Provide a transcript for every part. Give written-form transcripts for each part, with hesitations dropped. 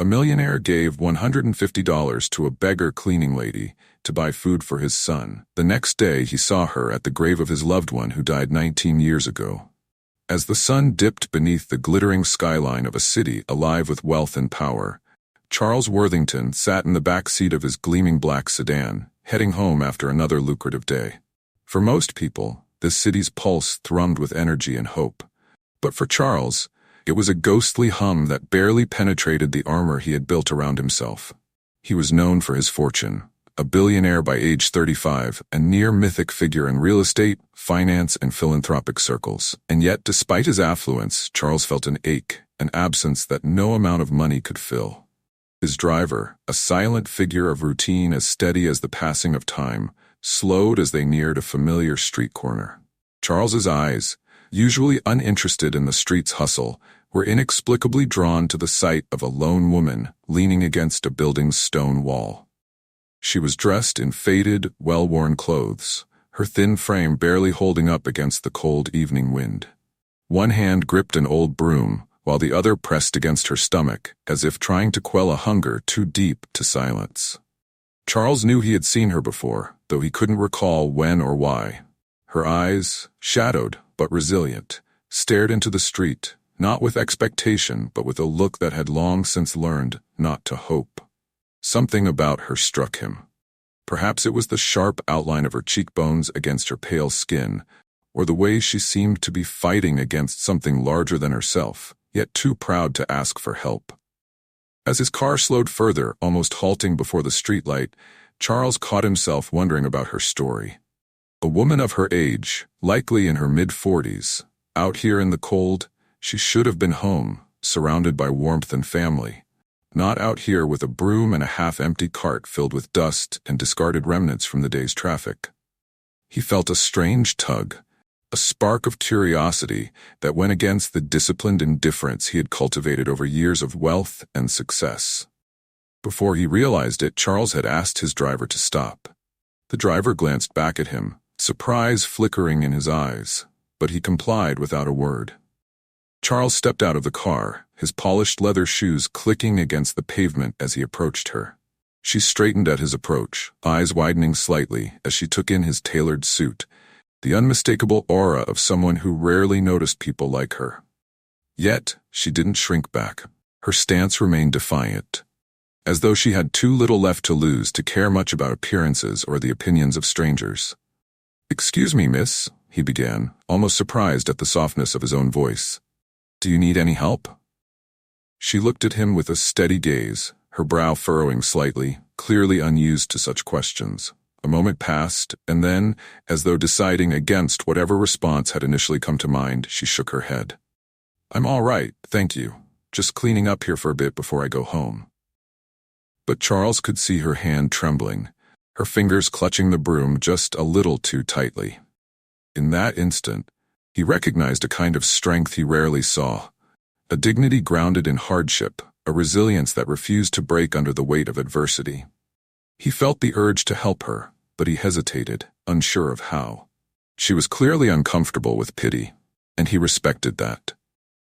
A millionaire gave $150 to a beggar cleaning lady to buy food for his son. The next day he saw her at the grave of his loved one who died 19 years ago. As the sun dipped beneath the glittering skyline of a city alive with wealth and power, Charles Worthington sat in the back seat of his gleaming black sedan, heading home after another lucrative day. For most people, this city's pulse thrummed with energy and hope. But for Charles, it was a ghostly hum that barely penetrated the armor he had built around himself. He was known for his fortune, a billionaire by age 35, a near-mythic figure in real estate, finance, and philanthropic circles. And yet, despite his affluence, Charles felt an ache, an absence that no amount of money could fill. His driver, a silent figure of routine as steady as the passing of time, slowed as they neared a familiar street corner. Charles's eyes, usually uninterested in the street's hustle, were inexplicably drawn to the sight of a lone woman leaning against a building's stone wall. She was dressed in faded, well-worn clothes, her thin frame barely holding up against the cold evening wind. One hand gripped an old broom, while the other pressed against her stomach, as if trying to quell a hunger too deep to silence. Charles knew he had seen her before, though he couldn't recall when or why. Her eyes, shadowed but resilient, stared into the street, not with expectation but with a look that had long since learned not to hope. Something about her struck him. Perhaps it was the sharp outline of her cheekbones against her pale skin, or the way she seemed to be fighting against something larger than herself, yet too proud to ask for help. As his car slowed further, almost halting before the streetlight, Charles caught himself wondering about her story. A woman of her age, likely in her mid-40s, out here in the cold, she should have been home, surrounded by warmth and family. Not out here with a broom and a half-empty cart filled with dust and discarded remnants from the day's traffic. He felt a strange tug, a spark of curiosity that went against the disciplined indifference he had cultivated over years of wealth and success. Before he realized it, Charles had asked his driver to stop. The driver glanced back at him, surprise flickering in his eyes, but he complied without a word. Charles stepped out of the car, his polished leather shoes clicking against the pavement as he approached her. She straightened at his approach, eyes widening slightly as she took in his tailored suit, the unmistakable aura of someone who rarely noticed people like her. Yet, she didn't shrink back. Her stance remained defiant, as though she had too little left to lose to care much about appearances or the opinions of strangers. "Excuse me, miss," he began, almost surprised at the softness of his own voice. "Do you need any help?" She looked at him with a steady gaze, her brow furrowing slightly, clearly unused to such questions. A moment passed, and then, as though deciding against whatever response had initially come to mind, she shook her head. "I'm all right, thank you. Just cleaning up here for a bit before I go home." But Charles could see her hand trembling, her fingers clutching the broom just a little too tightly. In that instant, he recognized a kind of strength he rarely saw, a dignity grounded in hardship, a resilience that refused to break under the weight of adversity. He felt the urge to help her, but he hesitated, unsure of how. She was clearly uncomfortable with pity, and he respected that.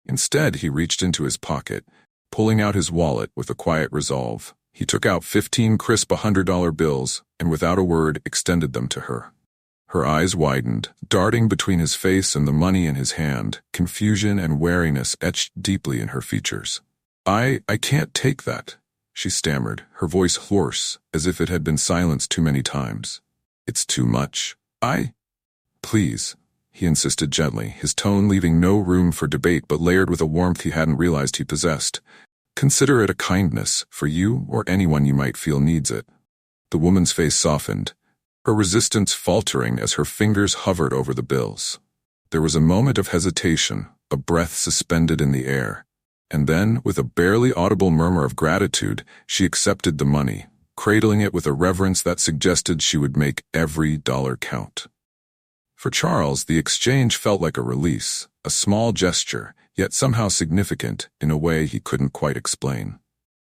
Instead, he reached into his pocket, pulling out his wallet with a quiet resolve. He took out 15 crisp $100 bills, and without a word extended them to her. Her eyes widened, darting between his face and the money in his hand, confusion and wariness etched deeply in her features. I can't take that," she stammered, her voice hoarse, as if it had been silenced too many times. "It's too much. Please," he insisted gently, his tone leaving no room for debate but layered with a warmth he hadn't realized he possessed. "Consider it a kindness, for you or anyone you might feel needs it." The woman's face softened, her resistance faltering as her fingers hovered over the bills. There was a moment of hesitation, a breath suspended in the air, and then, with a barely audible murmur of gratitude, she accepted the money, cradling it with a reverence that suggested she would make every dollar count. For Charles, the exchange felt like a release, a small gesture, yet somehow significant in a way he couldn't quite explain.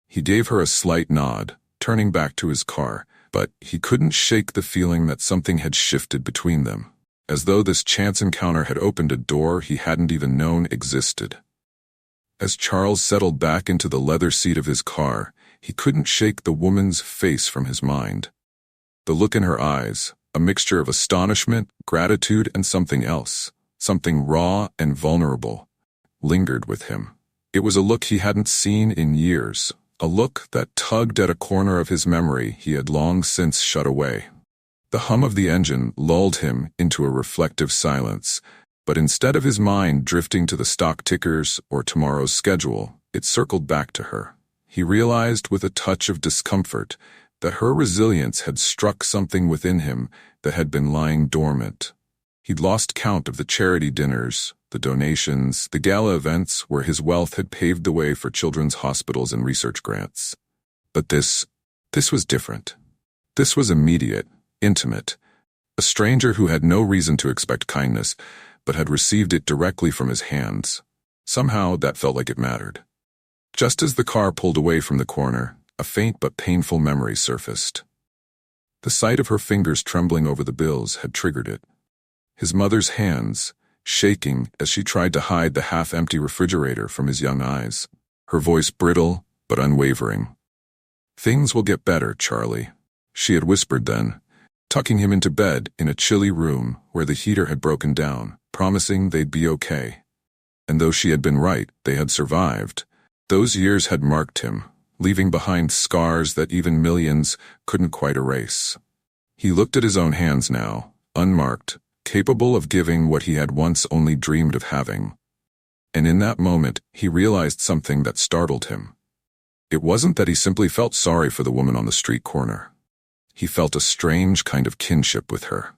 He gave her a slight nod, turning back to his car, but he couldn't shake the feeling that something had shifted between them, as though this chance encounter had opened a door he hadn't even known existed. As Charles settled back into the leather seat of his car, he couldn't shake the woman's face from his mind. The look in her eyes, a mixture of astonishment, gratitude, and something else, something raw and vulnerable, lingered with him. It was a look he hadn't seen in years, a look that tugged at a corner of his memory he had long since shut away. The hum of the engine lulled him into a reflective silence, but instead of his mind drifting to the stock tickers or tomorrow's schedule, it circled back to her. He realized with a touch of discomfort that her resilience had struck something within him that had been lying dormant. He'd lost count of the charity dinners, the donations, the gala events where his wealth had paved the way for children's hospitals and research grants. But this was different. This was immediate, intimate. A stranger who had no reason to expect kindness, but had received it directly from his hands. Somehow that felt like it mattered. Just as the car pulled away from the corner, a faint but painful memory surfaced. The sight of her fingers trembling over the bills had triggered it. His mother's hands, shaking as she tried to hide the half-empty refrigerator from his young eyes, her voice brittle but unwavering. "Things will get better, Charlie," she had whispered then, tucking him into bed in a chilly room where the heater had broken down, promising they'd be okay. And though she had been right, they had survived. Those years had marked him, leaving behind scars that even millions couldn't quite erase. He looked at his own hands now, unmarked, capable of giving what he had once only dreamed of having. And in that moment, he realized something that startled him. It wasn't that he simply felt sorry for the woman on the street corner. He felt a strange kind of kinship with her.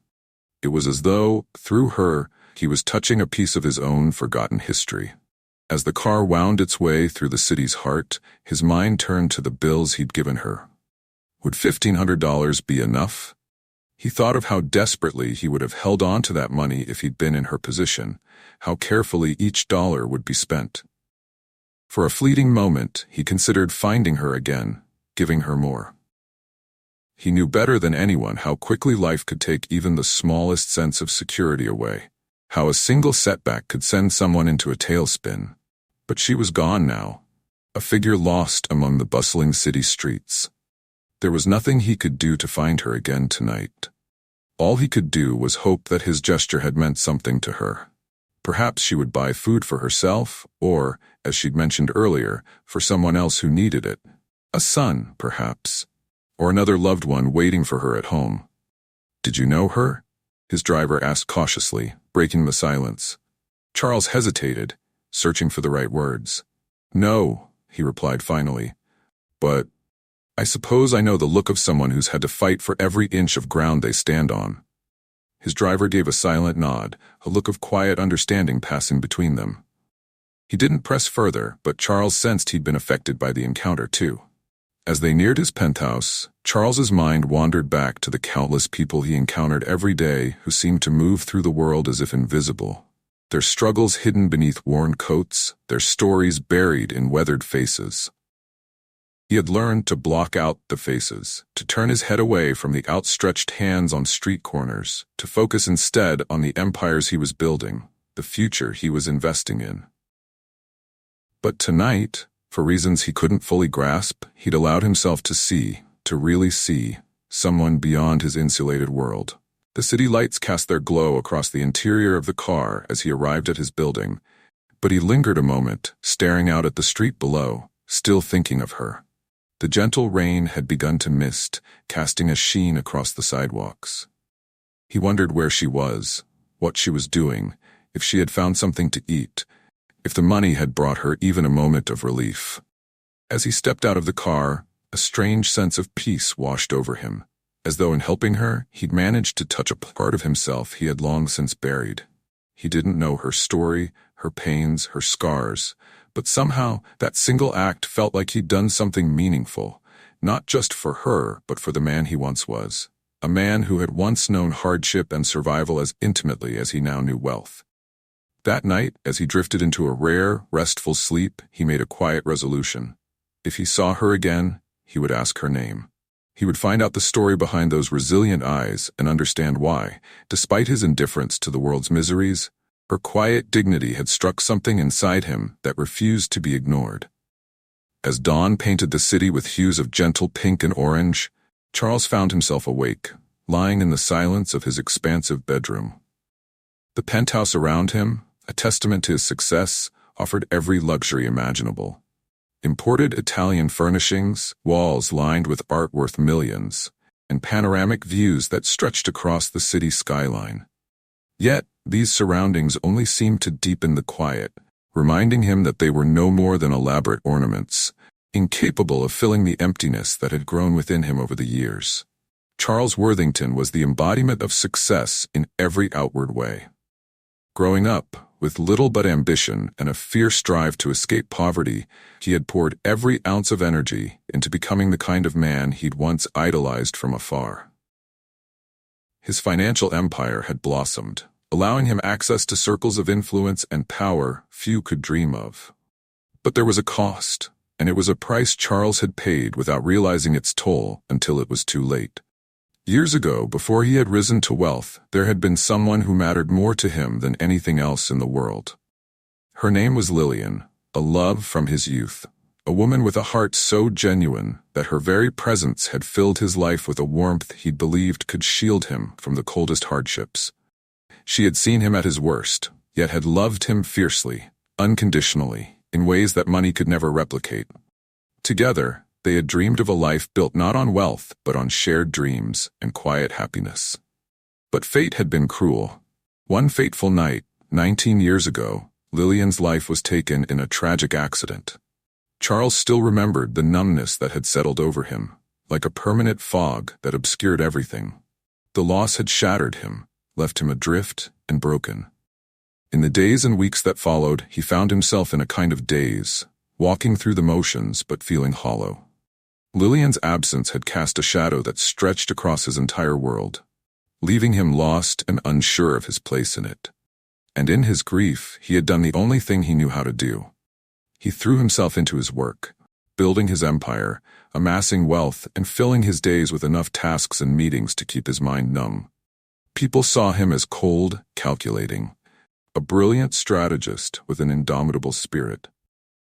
It was as though, through her, he was touching a piece of his own forgotten history. As the car wound its way through the city's heart, his mind turned to the bills he'd given her. Would $1,500 be enough? He thought of how desperately he would have held on to that money if he'd been in her position, how carefully each dollar would be spent. For a fleeting moment, he considered finding her again, giving her more. He knew better than anyone how quickly life could take even the smallest sense of security away, how a single setback could send someone into a tailspin. But she was gone now, a figure lost among the bustling city streets. There was nothing he could do to find her again tonight. All he could do was hope that his gesture had meant something to her. Perhaps she would buy food for herself, or, as she'd mentioned earlier, for someone else who needed it. A son, perhaps. Or another loved one waiting for her at home. "Did you know her?" his driver asked cautiously, breaking the silence. Charles hesitated, searching for the right words. "No," he replied finally. "But I suppose I know the look of someone who's had to fight for every inch of ground they stand on." His driver gave a silent nod, a look of quiet understanding passing between them. He didn't press further, but Charles sensed he'd been affected by the encounter too. As they neared his penthouse, Charles's mind wandered back to the countless people he encountered every day who seemed to move through the world as if invisible. Their struggles hidden beneath worn coats, their stories buried in weathered faces. He had learned to block out the faces, to turn his head away from the outstretched hands on street corners, to focus instead on the empires he was building, the future he was investing in. But tonight, for reasons he couldn't fully grasp, he'd allowed himself to see, to really see, someone beyond his insulated world. The city lights cast their glow across the interior of the car as he arrived at his building, but he lingered a moment, staring out at the street below, still thinking of her. The gentle rain had begun to mist, casting a sheen across the sidewalks. He wondered where she was, what she was doing, if she had found something to eat, if the money had brought her even a moment of relief. As he stepped out of the car, a strange sense of peace washed over him, as though in helping her, he'd managed to touch a part of himself he had long since buried. He didn't know her story, her pains, her scars, but somehow that single act felt like he'd done something meaningful, not just for her, but for the man he once was, a man who had once known hardship and survival as intimately as he now knew wealth. That night, as he drifted into a rare, restful sleep, he made a quiet resolution. If he saw her again, he would ask her name. He would find out the story behind those resilient eyes and understand why, despite his indifference to the world's miseries, Her quiet dignity had struck something inside him that refused to be ignored. As dawn painted the city with hues of gentle pink and orange, Charles found himself awake, lying in the silence of his expansive bedroom. The penthouse around him, a testament to his success, offered every luxury imaginable. Imported Italian furnishings, walls lined with art worth millions, and panoramic views that stretched across the city skyline. Yet, these surroundings only seemed to deepen the quiet, reminding him that they were no more than elaborate ornaments, incapable of filling the emptiness that had grown within him over the years. Charles Worthington was the embodiment of success in every outward way. Growing up, with little but ambition and a fierce drive to escape poverty, he had poured every ounce of energy into becoming the kind of man he'd once idolized from afar. His financial empire had blossomed, allowing him access to circles of influence and power few could dream of. But there was a cost, and it was a price Charles had paid without realizing its toll until it was too late. Years ago, before he had risen to wealth, there had been someone who mattered more to him than anything else in the world. Her name was Lillian, a love from his youth, a woman with a heart so genuine that her very presence had filled his life with a warmth he believed could shield him from the coldest hardships. She had seen him at his worst, yet had loved him fiercely, unconditionally, in ways that money could never replicate. Together, they had dreamed of a life built not on wealth, but on shared dreams and quiet happiness. But fate had been cruel. One fateful night, 19 years ago, Lillian's life was taken in a tragic accident. Charles still remembered the numbness that had settled over him, like a permanent fog that obscured everything. The loss had shattered him, left him adrift and broken. In the days and weeks that followed, he found himself in a kind of daze, walking through the motions but feeling hollow. Lillian's absence had cast a shadow that stretched across his entire world, leaving him lost and unsure of his place in it. And in his grief, he had done the only thing he knew how to do. He threw himself into his work, building his empire, amassing wealth, and filling his days with enough tasks and meetings to keep his mind numb. People saw him as cold, calculating, a brilliant strategist with an indomitable spirit.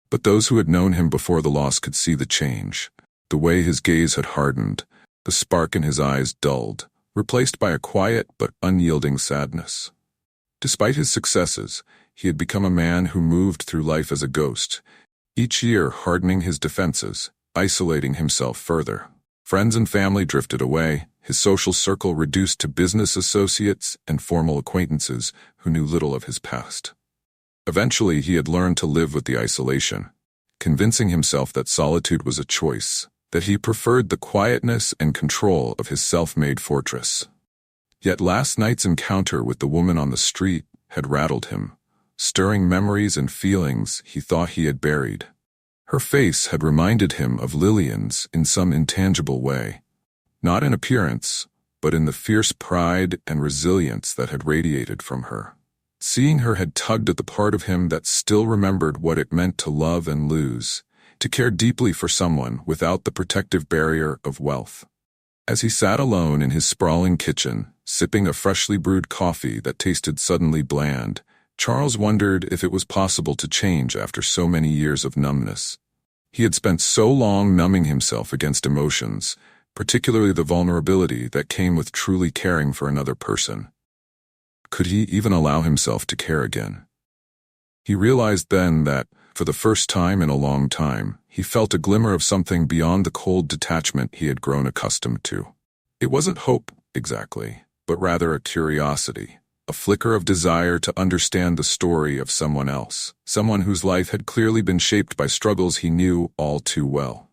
But those who had known him before the loss could see the change. The way his gaze had hardened, the spark in his eyes dulled, replaced by a quiet but unyielding sadness. Despite his successes, he had become a man who moved through life as a ghost, each year hardening his defenses, isolating himself further. Friends and family drifted away, his social circle reduced to business associates and formal acquaintances who knew little of his past. Eventually, he had learned to live with the isolation, convincing himself that solitude was a choice, that he preferred the quietness and control of his self-made fortress. Yet last night's encounter with the woman on the street had rattled him, stirring memories and feelings he thought he had buried. Her face had reminded him of Lillian's in some intangible way, not in appearance, but in the fierce pride and resilience that had radiated from her. Seeing her had tugged at the part of him that still remembered what it meant to love and lose, to care deeply for someone without the protective barrier of wealth. As he sat alone in his sprawling kitchen, sipping a freshly brewed coffee that tasted suddenly bland, Charles wondered if it was possible to change after so many years of numbness. He had spent so long numbing himself against emotions, particularly the vulnerability that came with truly caring for another person. Could he even allow himself to care again? He realized then that, for the first time in a long time, he felt a glimmer of something beyond the cold detachment he had grown accustomed to. It wasn't hope, exactly, but rather a curiosity, a flicker of desire to understand the story of someone else, someone whose life had clearly been shaped by struggles he knew all too well.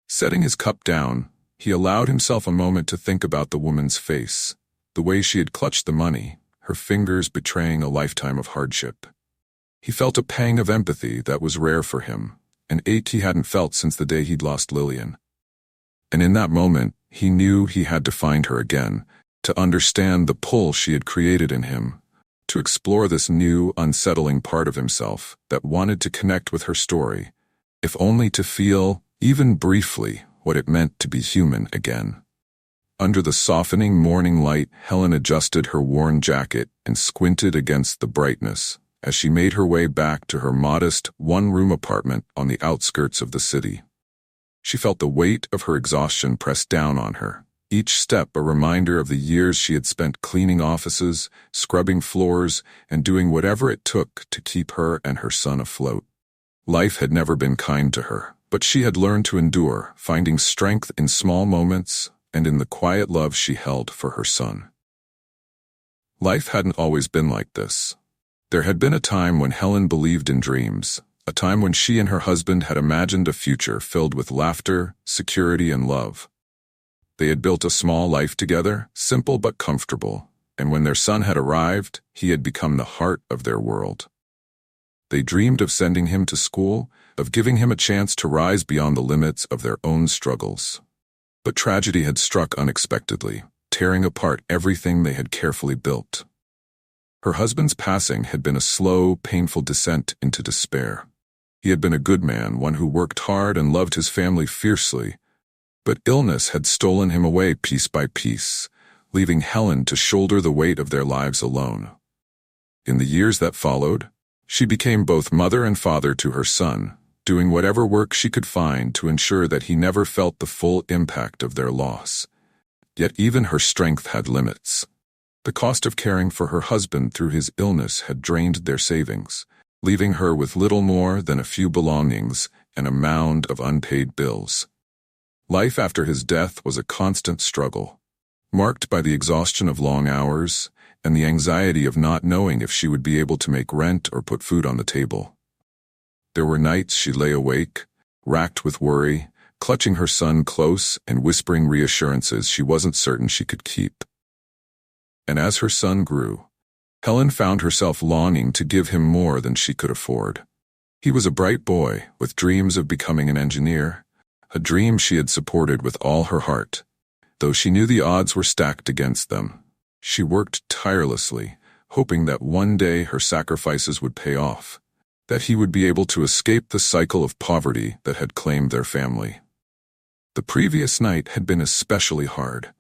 Setting his cup down, he allowed himself a moment to think about the woman's face, the way she had clutched the money, her fingers betraying a lifetime of hardship. He felt a pang of empathy that was rare for him, an ache he hadn't felt since the day he'd lost Lillian. And in that moment, he knew he had to find her again, to understand the pull she had created in him, to explore this new, unsettling part of himself that wanted to connect with her story, if only to feel, even briefly, what it meant to be human again. Under the softening morning light, Helen adjusted her worn jacket and squinted against the brightness as she made her way back to her modest, one-room apartment on the outskirts of the city. She felt the weight of her exhaustion press down on her, each step a reminder of the years she had spent cleaning offices, scrubbing floors, and doing whatever it took to keep her and her son afloat. Life had never been kind to her, but she had learned to endure, finding strength in small moments and in the quiet love she held for her son. Life hadn't always been like this. There had been a time when Helen believed in dreams, a time when she and her husband had imagined a future filled with laughter, security, and love. They had built a small life together, simple but comfortable, and when their son had arrived, he had become the heart of their world. They dreamed of sending him to school, of giving him a chance to rise beyond the limits of their own struggles. But tragedy had struck unexpectedly, tearing apart everything they had carefully built. Her husband's passing had been a slow, painful descent into despair. He had been a good man, one who worked hard and loved his family fiercely, but illness had stolen him away piece by piece, leaving Helen to shoulder the weight of their lives alone. In the years that followed, she became both mother and father to her son, doing whatever work she could find to ensure that he never felt the full impact of their loss. Yet even her strength had limits. The cost of caring for her husband through his illness had drained their savings, leaving her with little more than a few belongings and a mound of unpaid bills. Life after his death was a constant struggle, marked by the exhaustion of long hours and the anxiety of not knowing if she would be able to make rent or put food on the table. There were nights she lay awake, racked with worry, clutching her son close and whispering reassurances she wasn't certain she could keep. And as her son grew, Helen found herself longing to give him more than she could afford. He was a bright boy with dreams of becoming an engineer, a dream she had supported with all her heart. Though she knew the odds were stacked against them, she worked tirelessly, hoping that one day her sacrifices would pay off, that he would be able to escape the cycle of poverty that had claimed their family. The previous night had been especially hard.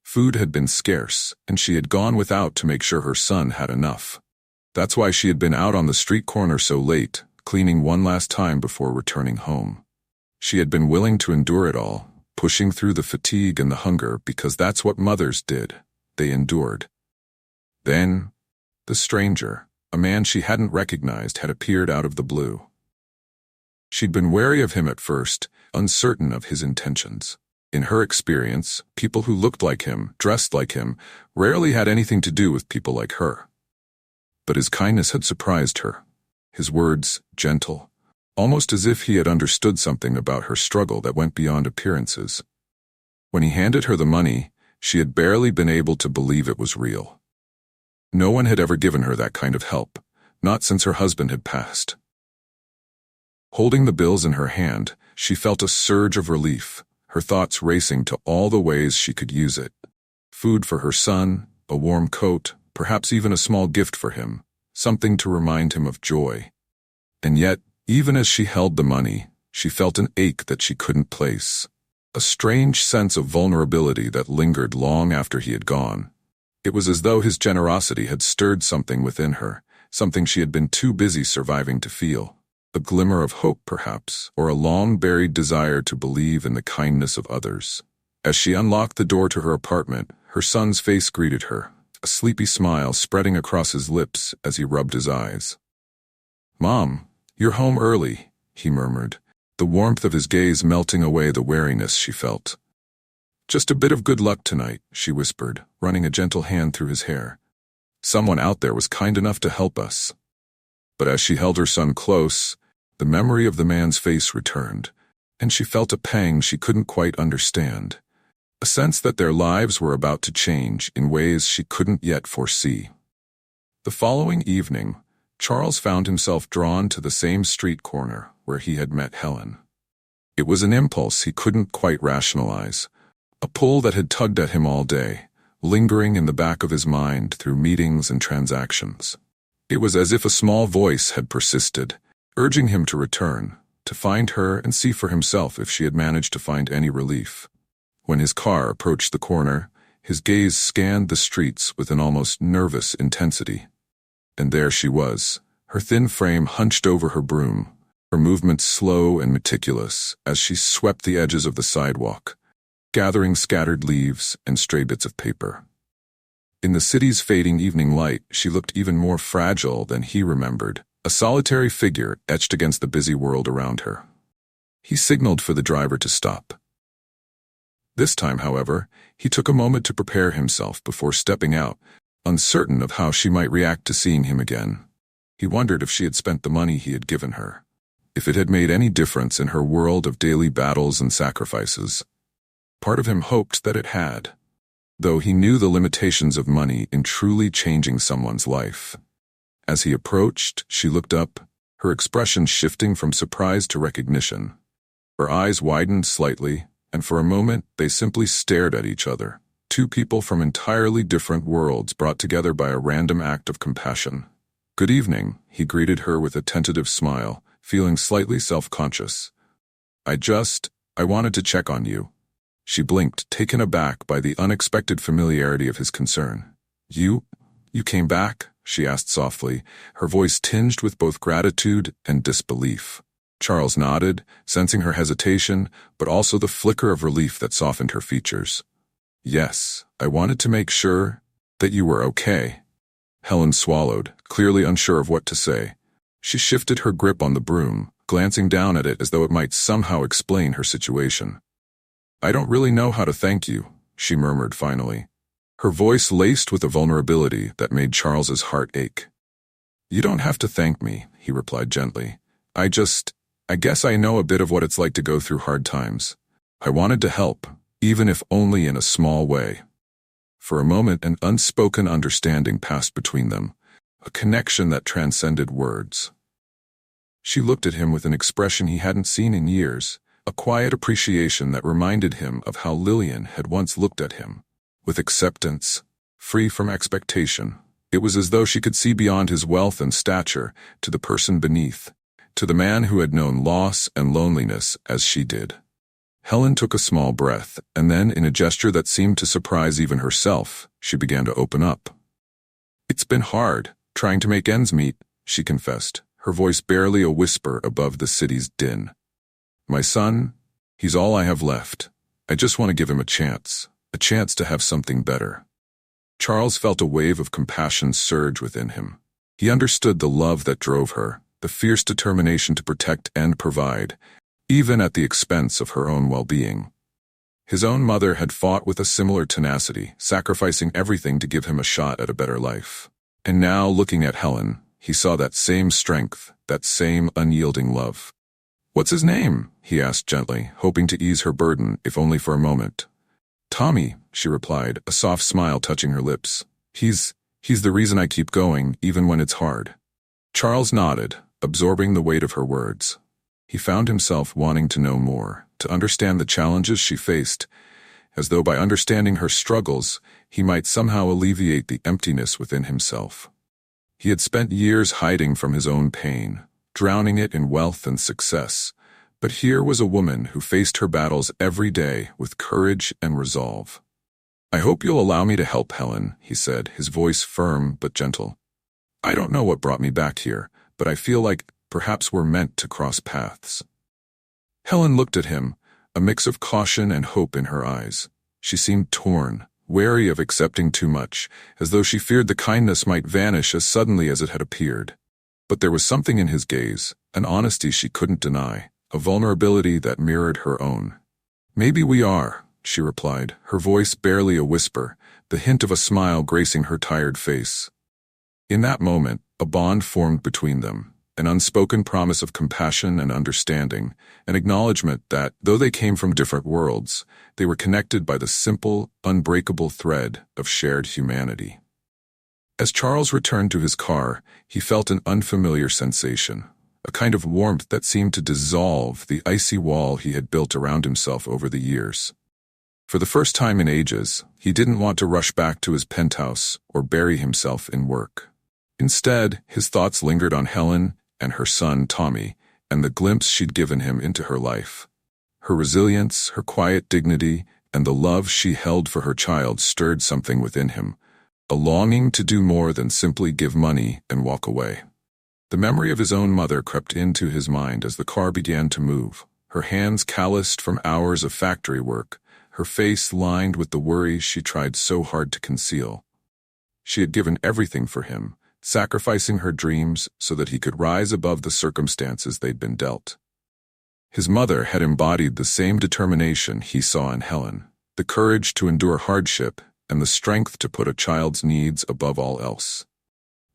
Food had been scarce, and she had gone without to make sure her son had enough. That's why she had been out on the street corner so late, cleaning one last time before returning home. She had been willing to endure it all, pushing through the fatigue and the hunger because that's what mothers did. They endured. Then, the stranger, a man she hadn't recognized, had appeared out of the blue. She'd been wary of him at first, uncertain of his intentions. In her experience, people who looked like him, dressed like him, rarely had anything to do with people like her. But his kindness had surprised her. His words, gentle, almost as if he had understood something about her struggle that went beyond appearances. When he handed her the money, she had barely been able to believe it was real. No one had ever given her that kind of help, not since her husband had passed. Holding the bills in her hand, she felt a surge of relief, her thoughts racing to all the ways she could use it. Food for her son, a warm coat, perhaps even a small gift for him, something to remind him of joy. And yet, even as she held the money, she felt an ache that she couldn't place, a strange sense of vulnerability that lingered long after he had gone. It was as though his generosity had stirred something within her, something she had been too busy surviving to feel. A glimmer of hope, perhaps, or a long-buried desire to believe in the kindness of others. As she unlocked the door to her apartment, her son's face greeted her, a sleepy smile spreading across his lips as he rubbed his eyes. "Mom, you're home early," he murmured, the warmth of his gaze melting away the wariness she felt. "Just a bit of good luck tonight," she whispered, running a gentle hand through his hair. "Someone out there was kind enough to help us." But as she held her son close, the memory of the man's face returned, and she felt a pang she couldn't quite understand, a sense that their lives were about to change in ways she couldn't yet foresee. The following evening, Charles found himself drawn to the same street corner where he had met Helen. It was an impulse he couldn't quite rationalize, a pull that had tugged at him all day, lingering in the back of his mind through meetings and transactions. It was as if a small voice had persisted, urging him to return, to find her and see for himself if she had managed to find any relief. When his car approached the corner, his gaze scanned the streets with an almost nervous intensity. And there she was, her thin frame hunched over her broom, her movements slow and meticulous as she swept the edges of the sidewalk, gathering scattered leaves and stray bits of paper. In the city's fading evening light, she looked even more fragile than he remembered, a solitary figure etched against the busy world around her. He signaled for the driver to stop. This time, however, he took a moment to prepare himself before stepping out, uncertain of how she might react to seeing him again. He wondered if she had spent the money he had given her, if it had made any difference in her world of daily battles and sacrifices. Part of him hoped that it had, though he knew the limitations of money in truly changing someone's life. As he approached, she looked up, her expression shifting from surprise to recognition. Her eyes widened slightly, and for a moment they simply stared at each other, two people from entirely different worlds brought together by a random act of compassion. "Good evening," he greeted her with a tentative smile, feeling slightly self-conscious. I wanted to check on you." She blinked, taken aback by the unexpected familiarity of his concern. You came back?" she asked softly, her voice tinged with both gratitude and disbelief. Charles nodded, sensing her hesitation, but also the flicker of relief that softened her features. "Yes, I wanted to make sure that you were okay." Helen swallowed, clearly unsure of what to say. She shifted her grip on the broom, glancing down at it as though it might somehow explain her situation. "I don't really know how to thank you," she murmured finally, her voice laced with a vulnerability that made Charles's heart ache. "You don't have to thank me," he replied gently. I guess I know a bit of what it's like to go through hard times. I wanted to help, even if only in a small way." For a moment, an unspoken understanding passed between them, a connection that transcended words. She looked at him with an expression he hadn't seen in years, a quiet appreciation that reminded him of how Lillian had once looked at him, with acceptance, free from expectation. It was as though she could see beyond his wealth and stature to the person beneath, to the man who had known loss and loneliness as she did. Helen took a small breath, and then, in a gesture that seemed to surprise even herself, she began to open up. "It's been hard, trying to make ends meet," she confessed, her voice barely a whisper above the city's din. "My son, he's all I have left. I just want to give him a chance to have something better." Charles felt a wave of compassion surge within him. He understood the love that drove her, the fierce determination to protect and provide, even at the expense of her own well-being. His own mother had fought with a similar tenacity, sacrificing everything to give him a shot at a better life. And now, looking at Helen, he saw that same strength, that same unyielding love. "What's his name?" he asked gently, hoping to ease her burden, if only for a moment. "Tommy," she replied, a soft smile touching her lips. He's the reason I keep going, even when it's hard." Charles nodded, absorbing the weight of her words. He found himself wanting to know more, to understand the challenges she faced, as though by understanding her struggles, he might somehow alleviate the emptiness within himself. He had spent years hiding from his own pain, drowning it in wealth and success, but here was a woman who faced her battles every day with courage and resolve. "I hope you'll allow me to help, Helen," he said, his voice firm but gentle. "I don't know what brought me back here, but I feel like perhaps we're meant to cross paths." Helen looked at him, a mix of caution and hope in her eyes. She seemed torn, wary of accepting too much, as though she feared the kindness might vanish as suddenly as it had appeared. But there was something in his gaze, an honesty she couldn't deny, a vulnerability that mirrored her own. "Maybe we are," she replied, her voice barely a whisper, the hint of a smile gracing her tired face. In that moment, a bond formed between them, an unspoken promise of compassion and understanding, an acknowledgement that, though they came from different worlds, they were connected by the simple, unbreakable thread of shared humanity. As Charles returned to his car, he felt an unfamiliar sensation, a kind of warmth that seemed to dissolve the icy wall he had built around himself over the years. For the first time in ages, he didn't want to rush back to his penthouse or bury himself in work. Instead, his thoughts lingered on Helen and her son Tommy, and the glimpse she'd given him into her life. Her resilience, her quiet dignity, and the love she held for her child stirred something within him, a longing to do more than simply give money and walk away. The memory of his own mother crept into his mind as the car began to move, her hands calloused from hours of factory work, her face lined with the worries she tried so hard to conceal. She had given everything for him, sacrificing her dreams so that he could rise above the circumstances they'd been dealt. His mother had embodied the same determination he saw in Helen, the courage to endure hardship and the strength to put a child's needs above all else.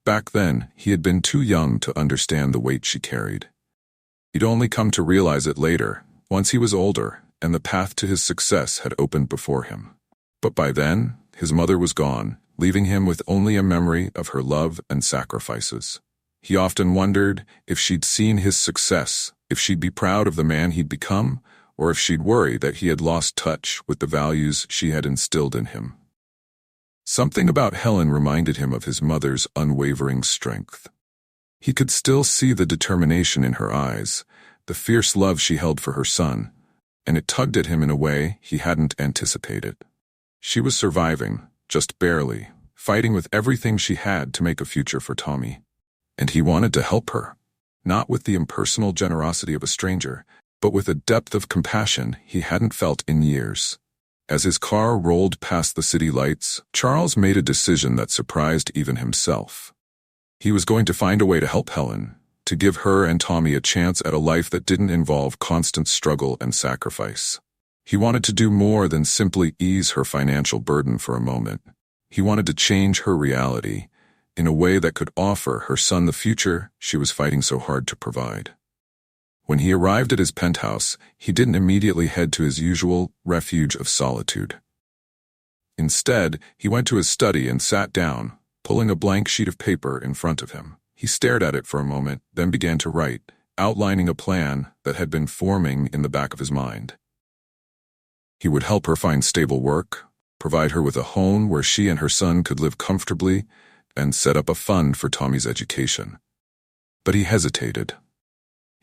Back then, he had been too young to understand the weight she carried. He'd only come to realize it later, once he was older, and the path to his success had opened before him. But by then, his mother was gone, leaving him with only a memory of her love and sacrifices. He often wondered if she'd seen his success, if she'd be proud of the man he'd become, or if she'd worry that he had lost touch with the values she had instilled in him. Something about Helen reminded him of his mother's unwavering strength. He could still see the determination in her eyes, the fierce love she held for her son, and it tugged at him in a way he hadn't anticipated. She was surviving, just barely, fighting with everything she had to make a future for Tommy. And he wanted to help her, not with the impersonal generosity of a stranger, but with a depth of compassion he hadn't felt in years. As his car rolled past the city lights, Charles made a decision that surprised even himself. He was going to find a way to help Helen, to give her and Tommy a chance at a life that didn't involve constant struggle and sacrifice. He wanted to do more than simply ease her financial burden for a moment. He wanted to change her reality in a way that could offer her son the future she was fighting so hard to provide. When he arrived at his penthouse, he didn't immediately head to his usual refuge of solitude. Instead, he went to his study and sat down, pulling a blank sheet of paper in front of him. He stared at it for a moment, then began to write, outlining a plan that had been forming in the back of his mind. He would help her find stable work, provide her with a home where she and her son could live comfortably, and set up a fund for Tommy's education. But he hesitated.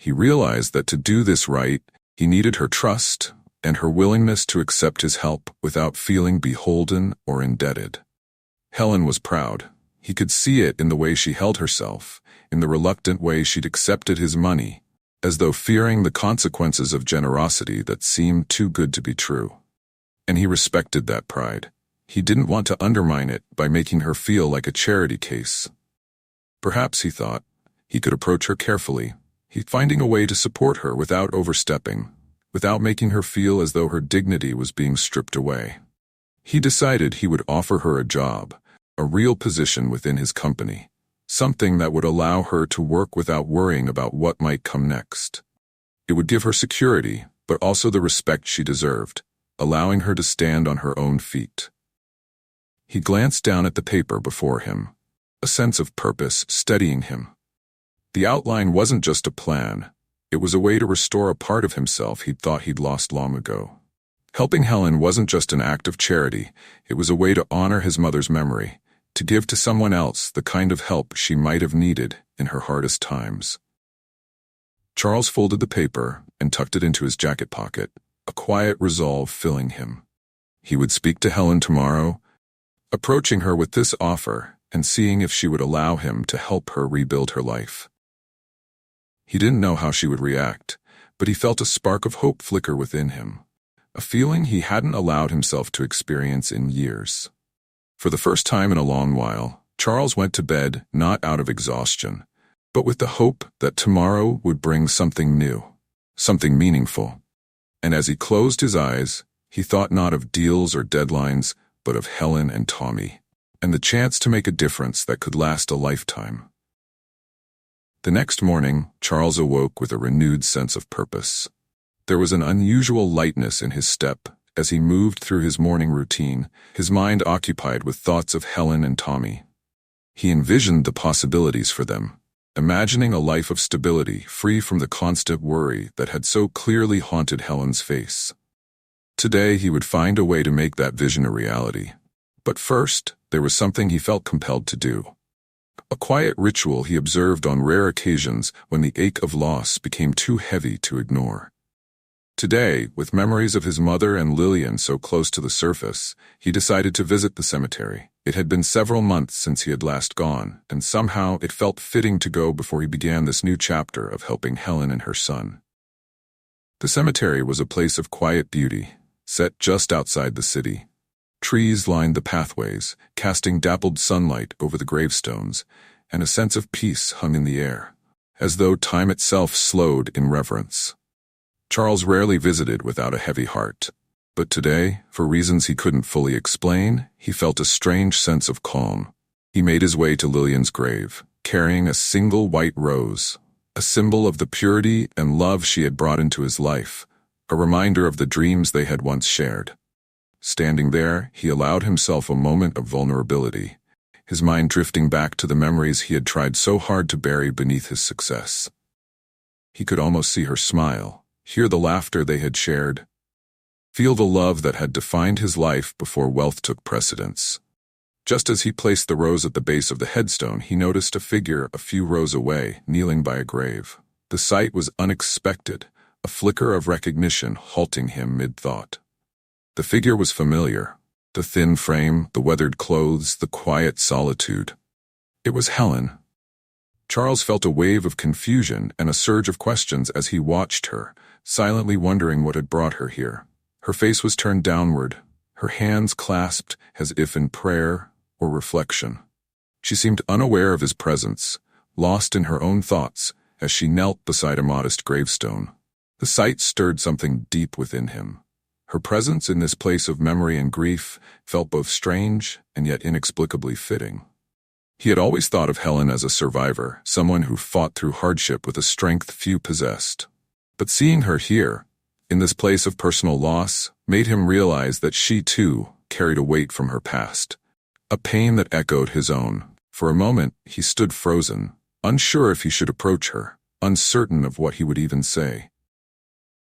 He realized that to do this right, he needed her trust and her willingness to accept his help without feeling beholden or indebted. Helen was proud. He could see it in the way she held herself, in the reluctant way she'd accepted his money, as though fearing the consequences of generosity that seemed too good to be true. And he respected that pride. He didn't want to undermine it by making her feel like a charity case. Perhaps, he thought, he could approach her carefully, finding a way to support her without overstepping, without making her feel as though her dignity was being stripped away. He decided he would offer her a job, a real position within his company, something that would allow her to work without worrying about what might come next. It would give her security, but also the respect she deserved, allowing her to stand on her own feet. He glanced down at the paper before him, a sense of purpose steadying him. The outline wasn't just a plan, it was a way to restore a part of himself he'd thought he'd lost long ago. Helping Helen wasn't just an act of charity, it was a way to honor his mother's memory, to give to someone else the kind of help she might have needed in her hardest times. Charles folded the paper and tucked it into his jacket pocket, a quiet resolve filling him. He would speak to Helen tomorrow, approaching her with this offer and seeing if she would allow him to help her rebuild her life. He didn't know how she would react, but he felt a spark of hope flicker within him, a feeling he hadn't allowed himself to experience in years. For the first time in a long while, Charles went to bed not out of exhaustion, but with the hope that tomorrow would bring something new, something meaningful. And as he closed his eyes, he thought not of deals or deadlines, but of Helen and Tommy, and the chance to make a difference that could last a lifetime. The next morning, Charles awoke with a renewed sense of purpose. There was an unusual lightness in his step as he moved through his morning routine, his mind occupied with thoughts of Helen and Tommy. He envisioned the possibilities for them, imagining a life of stability free from the constant worry that had so clearly haunted Helen's face. Today he would find a way to make that vision a reality. But first, there was something he felt compelled to do. A quiet ritual he observed on rare occasions when the ache of loss became too heavy to ignore. Today, with memories of his mother and Lillian so close to the surface, he decided to visit the cemetery. It had been several months since he had last gone, and somehow it felt fitting to go before he began this new chapter of helping Helen and her son. The cemetery was a place of quiet beauty, set just outside the city. Trees lined the pathways, casting dappled sunlight over the gravestones, and a sense of peace hung in the air, as though time itself slowed in reverence. Charles rarely visited without a heavy heart, but today, for reasons he couldn't fully explain, he felt a strange sense of calm. He made his way to Lillian's grave, carrying a single white rose, a symbol of the purity and love she had brought into his life, a reminder of the dreams they had once shared. Standing there, he allowed himself a moment of vulnerability, his mind drifting back to the memories he had tried so hard to bury beneath his success. He could almost see her smile, hear the laughter they had shared, feel the love that had defined his life before wealth took precedence. Just as he placed the rose at the base of the headstone, he noticed a figure a few rows away, kneeling by a grave. The sight was unexpected, a flicker of recognition halting him mid-thought. The figure was familiar. The thin frame, the weathered clothes, the quiet solitude. It was Helen. Charles felt a wave of confusion and a surge of questions as he watched her, silently wondering what had brought her here. Her face was turned downward, her hands clasped as if in prayer or reflection. She seemed unaware of his presence, lost in her own thoughts as she knelt beside a modest gravestone. The sight stirred something deep within him. Her presence in this place of memory and grief felt both strange and yet inexplicably fitting. He had always thought of Helen as a survivor, someone who fought through hardship with a strength few possessed. But seeing her here, in this place of personal loss, made him realize that she too carried a weight from her past, a pain that echoed his own. For a moment, he stood frozen, unsure if he should approach her, uncertain of what he would even say.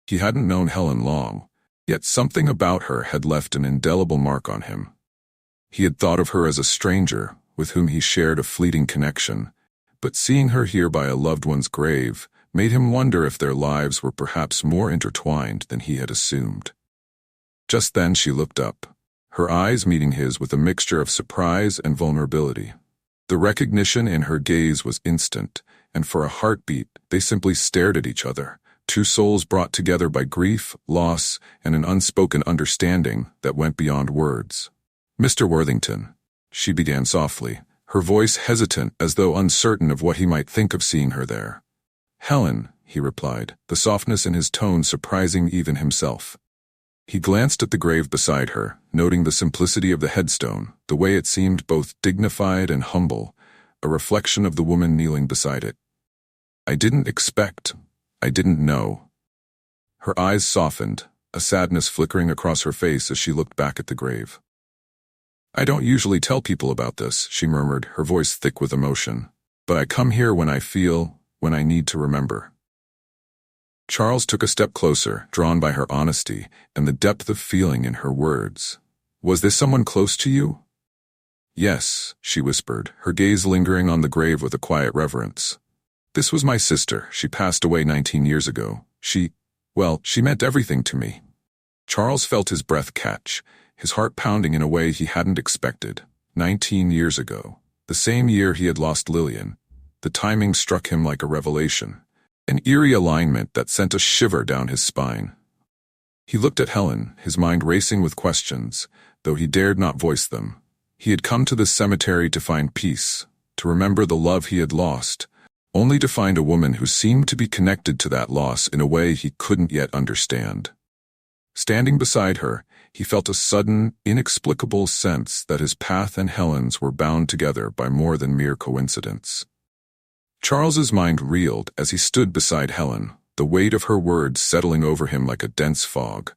He hadn't known Helen long, yet something about her had left an indelible mark on him. He had thought of her as a stranger with whom he shared a fleeting connection, but seeing her here by a loved one's grave made him wonder if their lives were perhaps more intertwined than he had assumed. Just then she looked up, her eyes meeting his with a mixture of surprise and vulnerability. The recognition in her gaze was instant, and for a heartbeat they simply stared at each other, two souls brought together by grief, loss, and an unspoken understanding that went beyond words. "Mr. Worthington," she began softly, her voice hesitant as though uncertain of what he might think of seeing her there. "Helen," he replied, the softness in his tone surprising even himself. He glanced at the grave beside her, noting the simplicity of the headstone, the way it seemed both dignified and humble, a reflection of the woman kneeling beside it. I didn't know." Her eyes softened, a sadness flickering across her face as she looked back at the grave. "I don't usually tell people about this," she murmured, her voice thick with emotion. "But I come here when I need to remember." Charles took a step closer, drawn by her honesty and the depth of feeling in her words. "Was this someone close to you?" "Yes," she whispered, her gaze lingering on the grave with a quiet reverence. "This was my sister. She passed away 19 years ago. She meant everything to me." Charles felt his breath catch, his heart pounding in a way he hadn't expected. 19 years ago, the same year he had lost Lillian. The timing struck him like a revelation, an eerie alignment that sent a shiver down his spine. He looked at Helen, his mind racing with questions, though he dared not voice them. He had come to this cemetery to find peace, to remember the love he had lost, only to find a woman who seemed to be connected to that loss in a way he couldn't yet understand. Standing beside her, he felt a sudden, inexplicable sense that his path and Helen's were bound together by more than mere coincidence. Charles's mind reeled as he stood beside Helen, the weight of her words settling over him like a dense fog.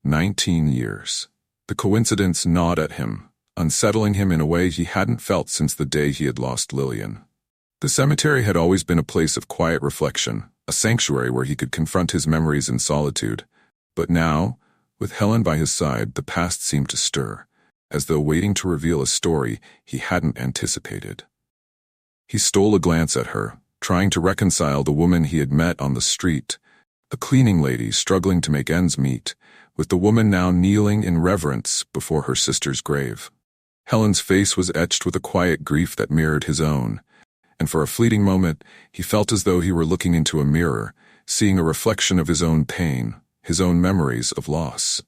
19 years. The coincidence gnawed at him, unsettling him in a way he hadn't felt since the day he had lost Lillian. The cemetery had always been a place of quiet reflection, a sanctuary where he could confront his memories in solitude. But now, with Helen by his side, the past seemed to stir, as though waiting to reveal a story he hadn't anticipated. He stole a glance at her, trying to reconcile the woman he had met on the street, a cleaning lady struggling to make ends meet, with the woman now kneeling in reverence before her sister's grave. Helen's face was etched with a quiet grief that mirrored his own, and for a fleeting moment he felt as though he were looking into a mirror, seeing a reflection of his own pain, his own memories of loss.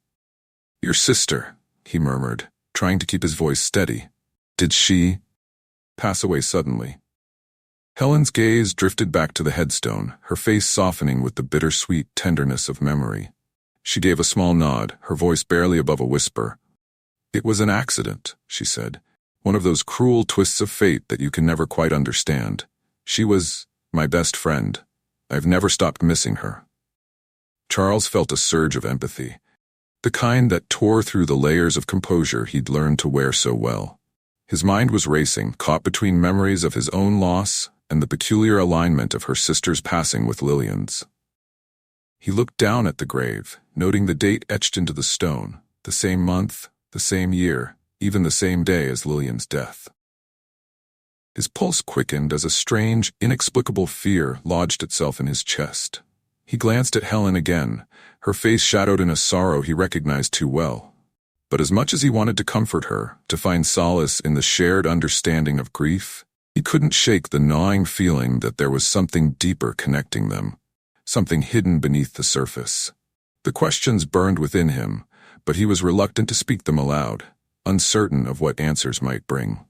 "Your sister," he murmured, trying to keep his voice steady. "Did she pass away suddenly?" Helen's gaze drifted back to the headstone, her face softening with the bittersweet tenderness of memory. She gave a small nod, her voice barely above a whisper. "It was an accident," she said. "One of those cruel twists of fate that you can never quite understand. She was my best friend. I've never stopped missing her." Charles felt a surge of empathy, the kind that tore through the layers of composure he'd learned to wear so well. His mind was racing, caught between memories of his own loss and the peculiar alignment of her sister's passing with Lillian's. He looked down at the grave, noting the date etched into the stone, the same month, the same year, even the same day as Lillian's death. His pulse quickened as a strange, inexplicable fear lodged itself in his chest. He glanced at Helen again, her face shadowed in a sorrow he recognized too well. But as much as he wanted to comfort her, to find solace in the shared understanding of grief, he couldn't shake the gnawing feeling that there was something deeper connecting them, something hidden beneath the surface. The questions burned within him, but he was reluctant to speak them aloud, uncertain of what answers might bring.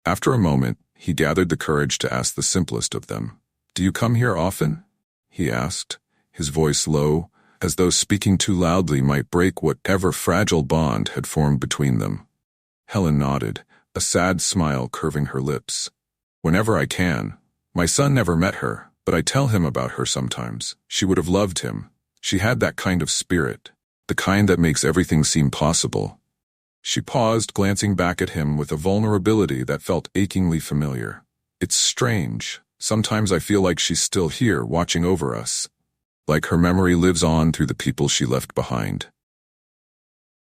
After a moment, he gathered the courage to ask the simplest of them. "Do you come here often?" he asked, his voice low, as though speaking too loudly might break whatever fragile bond had formed between them. Helen nodded, a sad smile curving her lips. "Whenever I can. My son never met her, but I tell him about her sometimes. She would have loved him. She had that kind of spirit, the kind that makes everything seem possible." She paused, glancing back at him with a vulnerability that felt achingly familiar. "It's strange. Sometimes I feel like she's still here, watching over us. Like her memory lives on through the people she left behind."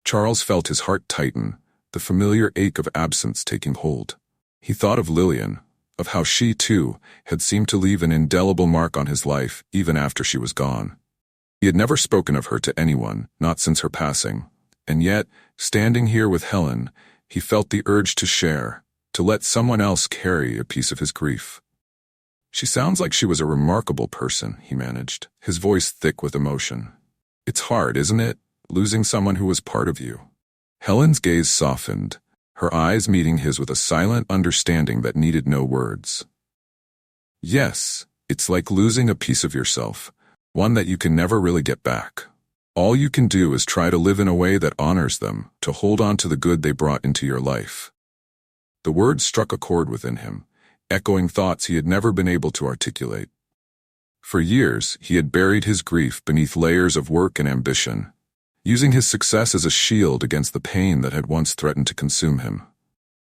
Charles felt his heart tighten, the familiar ache of absence taking hold. He thought of Lillian, of how she, too, had seemed to leave an indelible mark on his life even after she was gone. He had never spoken of her to anyone, not since her passing, and yet, standing here with Helen, he felt the urge to share, to let someone else carry a piece of his grief. "She sounds like she was a remarkable person," he managed, his voice thick with emotion. "It's hard, isn't it, losing someone who was part of you?" Helen's gaze softened, her eyes meeting his with a silent understanding that needed no words. "Yes, it's like losing a piece of yourself, one that you can never really get back. All you can do is try to live in a way that honors them, to hold on to the good they brought into your life." The words struck a chord within him, echoing thoughts he had never been able to articulate. For years, he had buried his grief beneath layers of work and ambition, using his success as a shield against the pain that had once threatened to consume him.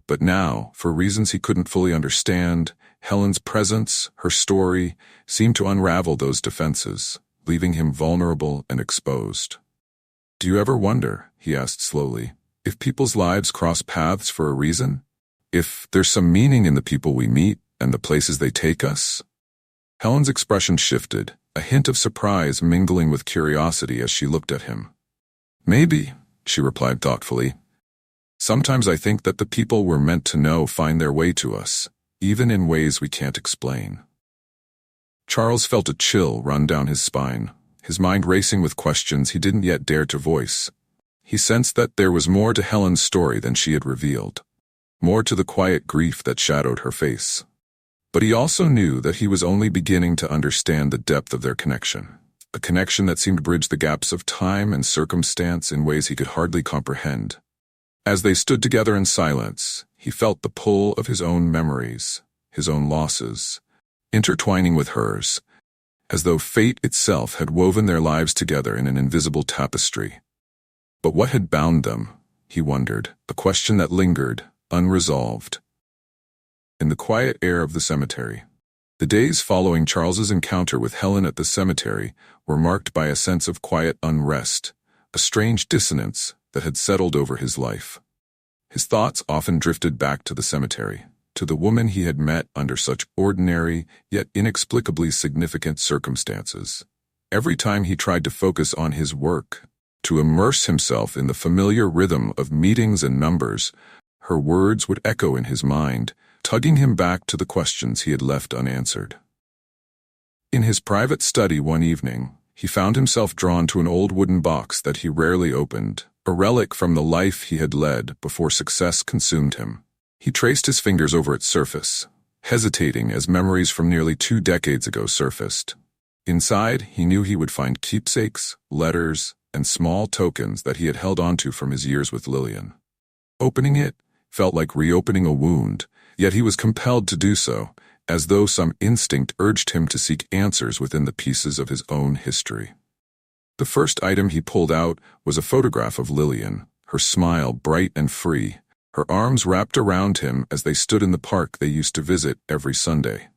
But now, for reasons he couldn't fully understand, Helen's presence, her story, seemed to unravel those defenses, leaving him vulnerable and exposed. "Do you ever wonder," he asked slowly, "if people's lives cross paths for a reason? If there's some meaning in the people we meet and the places they take us?" Helen's expression shifted, a hint of surprise mingling with curiosity as she looked at him. "Maybe," she replied thoughtfully. "Sometimes I think that the people we're meant to know find their way to us, even in ways we can't explain." Charles felt a chill run down his spine, his mind racing with questions he didn't yet dare to voice. He sensed that there was more to Helen's story than she had revealed, more to the quiet grief that shadowed her face. But he also knew that he was only beginning to understand the depth of their connection, a connection that seemed to bridge the gaps of time and circumstance in ways he could hardly comprehend. As they stood together in silence, he felt the pull of his own memories, his own losses, intertwining with hers, as though fate itself had woven their lives together in an invisible tapestry. But what had bound them, he wondered, a question that lingered, unresolved. In the quiet air of the cemetery, the days following Charles's encounter with Helen at the cemetery were marked by a sense of quiet unrest, a strange dissonance that had settled over his life. His thoughts often drifted back to the cemetery, to the woman he had met under such ordinary, yet inexplicably significant circumstances. Every time he tried to focus on his work, to immerse himself in the familiar rhythm of meetings and numbers, her words would echo in his mind, tugging him back to the questions he had left unanswered. In his private study one evening, he found himself drawn to an old wooden box that he rarely opened, a relic from the life he had led before success consumed him. He traced his fingers over its surface, hesitating as memories from nearly 2 decades ago surfaced. Inside, he knew he would find keepsakes, letters, and small tokens that he had held onto from his years with Lillian. Opening it felt like reopening a wound, yet he was compelled to do so, as though some instinct urged him to seek answers within the pieces of his own history. The first item he pulled out was a photograph of Lillian, her smile bright and free, her arms wrapped around him as they stood in the park they used to visit every Sunday.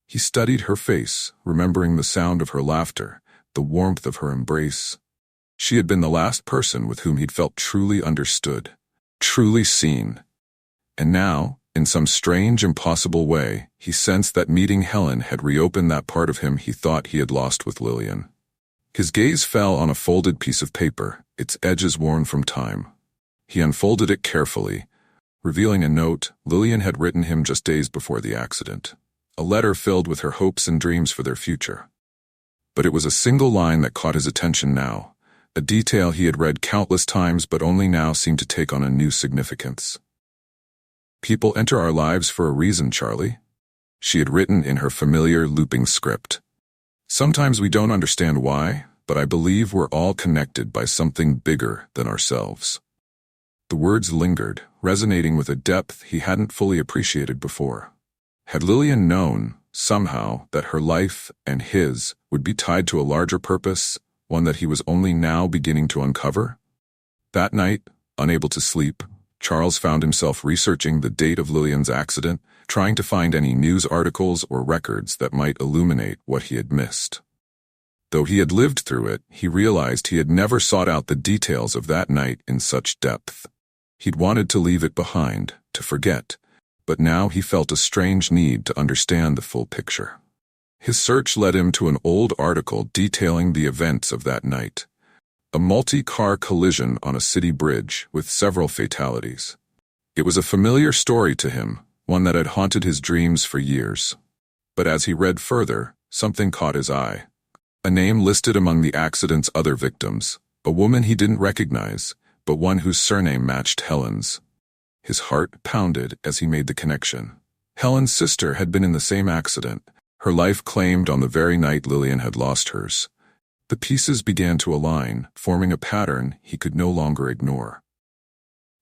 He studied her face, remembering the sound of her laughter, the warmth of her embrace. She had been the last person with whom he'd felt truly understood, truly seen. And now, in some strange, impossible way, he sensed that meeting Helen had reopened that part of him he thought he had lost with Lillian. His gaze fell on a folded piece of paper, its edges worn from time. He unfolded it carefully, revealing a note Lillian had written him just days before the accident, a letter filled with her hopes and dreams for their future. But it was a single line that caught his attention now, a detail he had read countless times but only now seemed to take on a new significance. "People enter our lives for a reason, Charlie," she had written in her familiar looping script. "Sometimes we don't understand why, but I believe we're all connected by something bigger than ourselves." The words lingered, resonating with a depth he hadn't fully appreciated before. Had Lillian known, somehow, that her life and his would be tied to a larger purpose, one that he was only now beginning to uncover? That night, unable to sleep, Charles found himself researching the date of Lillian's accident, trying to find any news articles or records that might illuminate what he had missed. Though he had lived through it, he realized he had never sought out the details of that night in such depth. He'd wanted to leave it behind, to forget, but now he felt a strange need to understand the full picture. His search led him to an old article detailing the events of that night. A multi-car collision on a city bridge with several fatalities. It was a familiar story to him, one that had haunted his dreams for years. But as he read further, something caught his eye. A name listed among the accident's other victims, a woman he didn't recognize, but one whose surname matched Helen's. His heart pounded as he made the connection. Helen's sister had been in the same accident, her life claimed on the very night Lillian had lost hers. The pieces began to align, forming a pattern he could no longer ignore.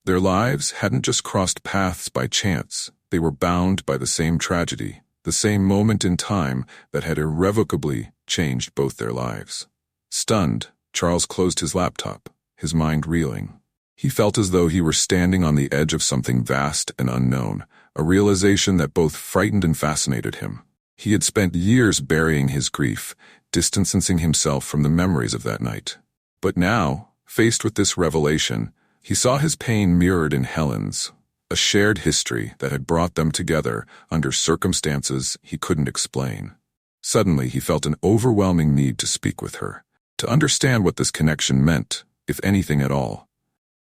Their lives hadn't just crossed paths by chance, they were bound by the same tragedy, the same moment in time that had irrevocably changed both their lives. Stunned, Charles closed his laptop, his mind reeling. He felt as though he were standing on the edge of something vast and unknown, a realization that both frightened and fascinated him. He had spent years burying his grief, distancing himself from the memories of that night. But now, faced with this revelation, he saw his pain mirrored in Helen's, a shared history that had brought them together under circumstances he couldn't explain. Suddenly, he felt an overwhelming need to speak with her, to understand what this connection meant, if anything at all.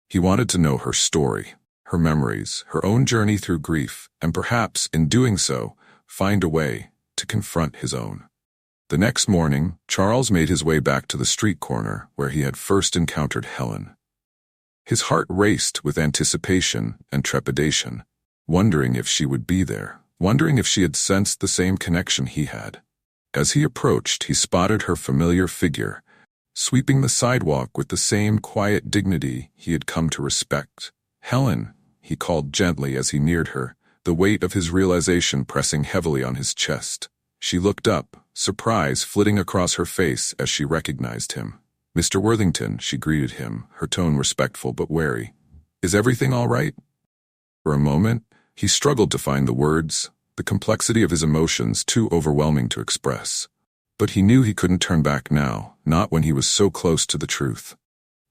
He wanted to know her story, her memories, her own journey through grief, and perhaps, in doing so, find a way to confront his own. The next morning, Charles made his way back to the street corner where he had first encountered Helen. His heart raced with anticipation and trepidation, wondering if she would be there, wondering if she had sensed the same connection he had. As he approached, he spotted her familiar figure, sweeping the sidewalk with the same quiet dignity he had come to respect. "Helen," he called gently as he neared her, the weight of his realization pressing heavily on his chest. She looked up, surprise flitting across her face as she recognized him. "Mr. Worthington," she greeted him, her tone respectful but wary. "Is everything all right?" For a moment, he struggled to find the words, the complexity of his emotions too overwhelming to express. But he knew he couldn't turn back now, not when he was so close to the truth.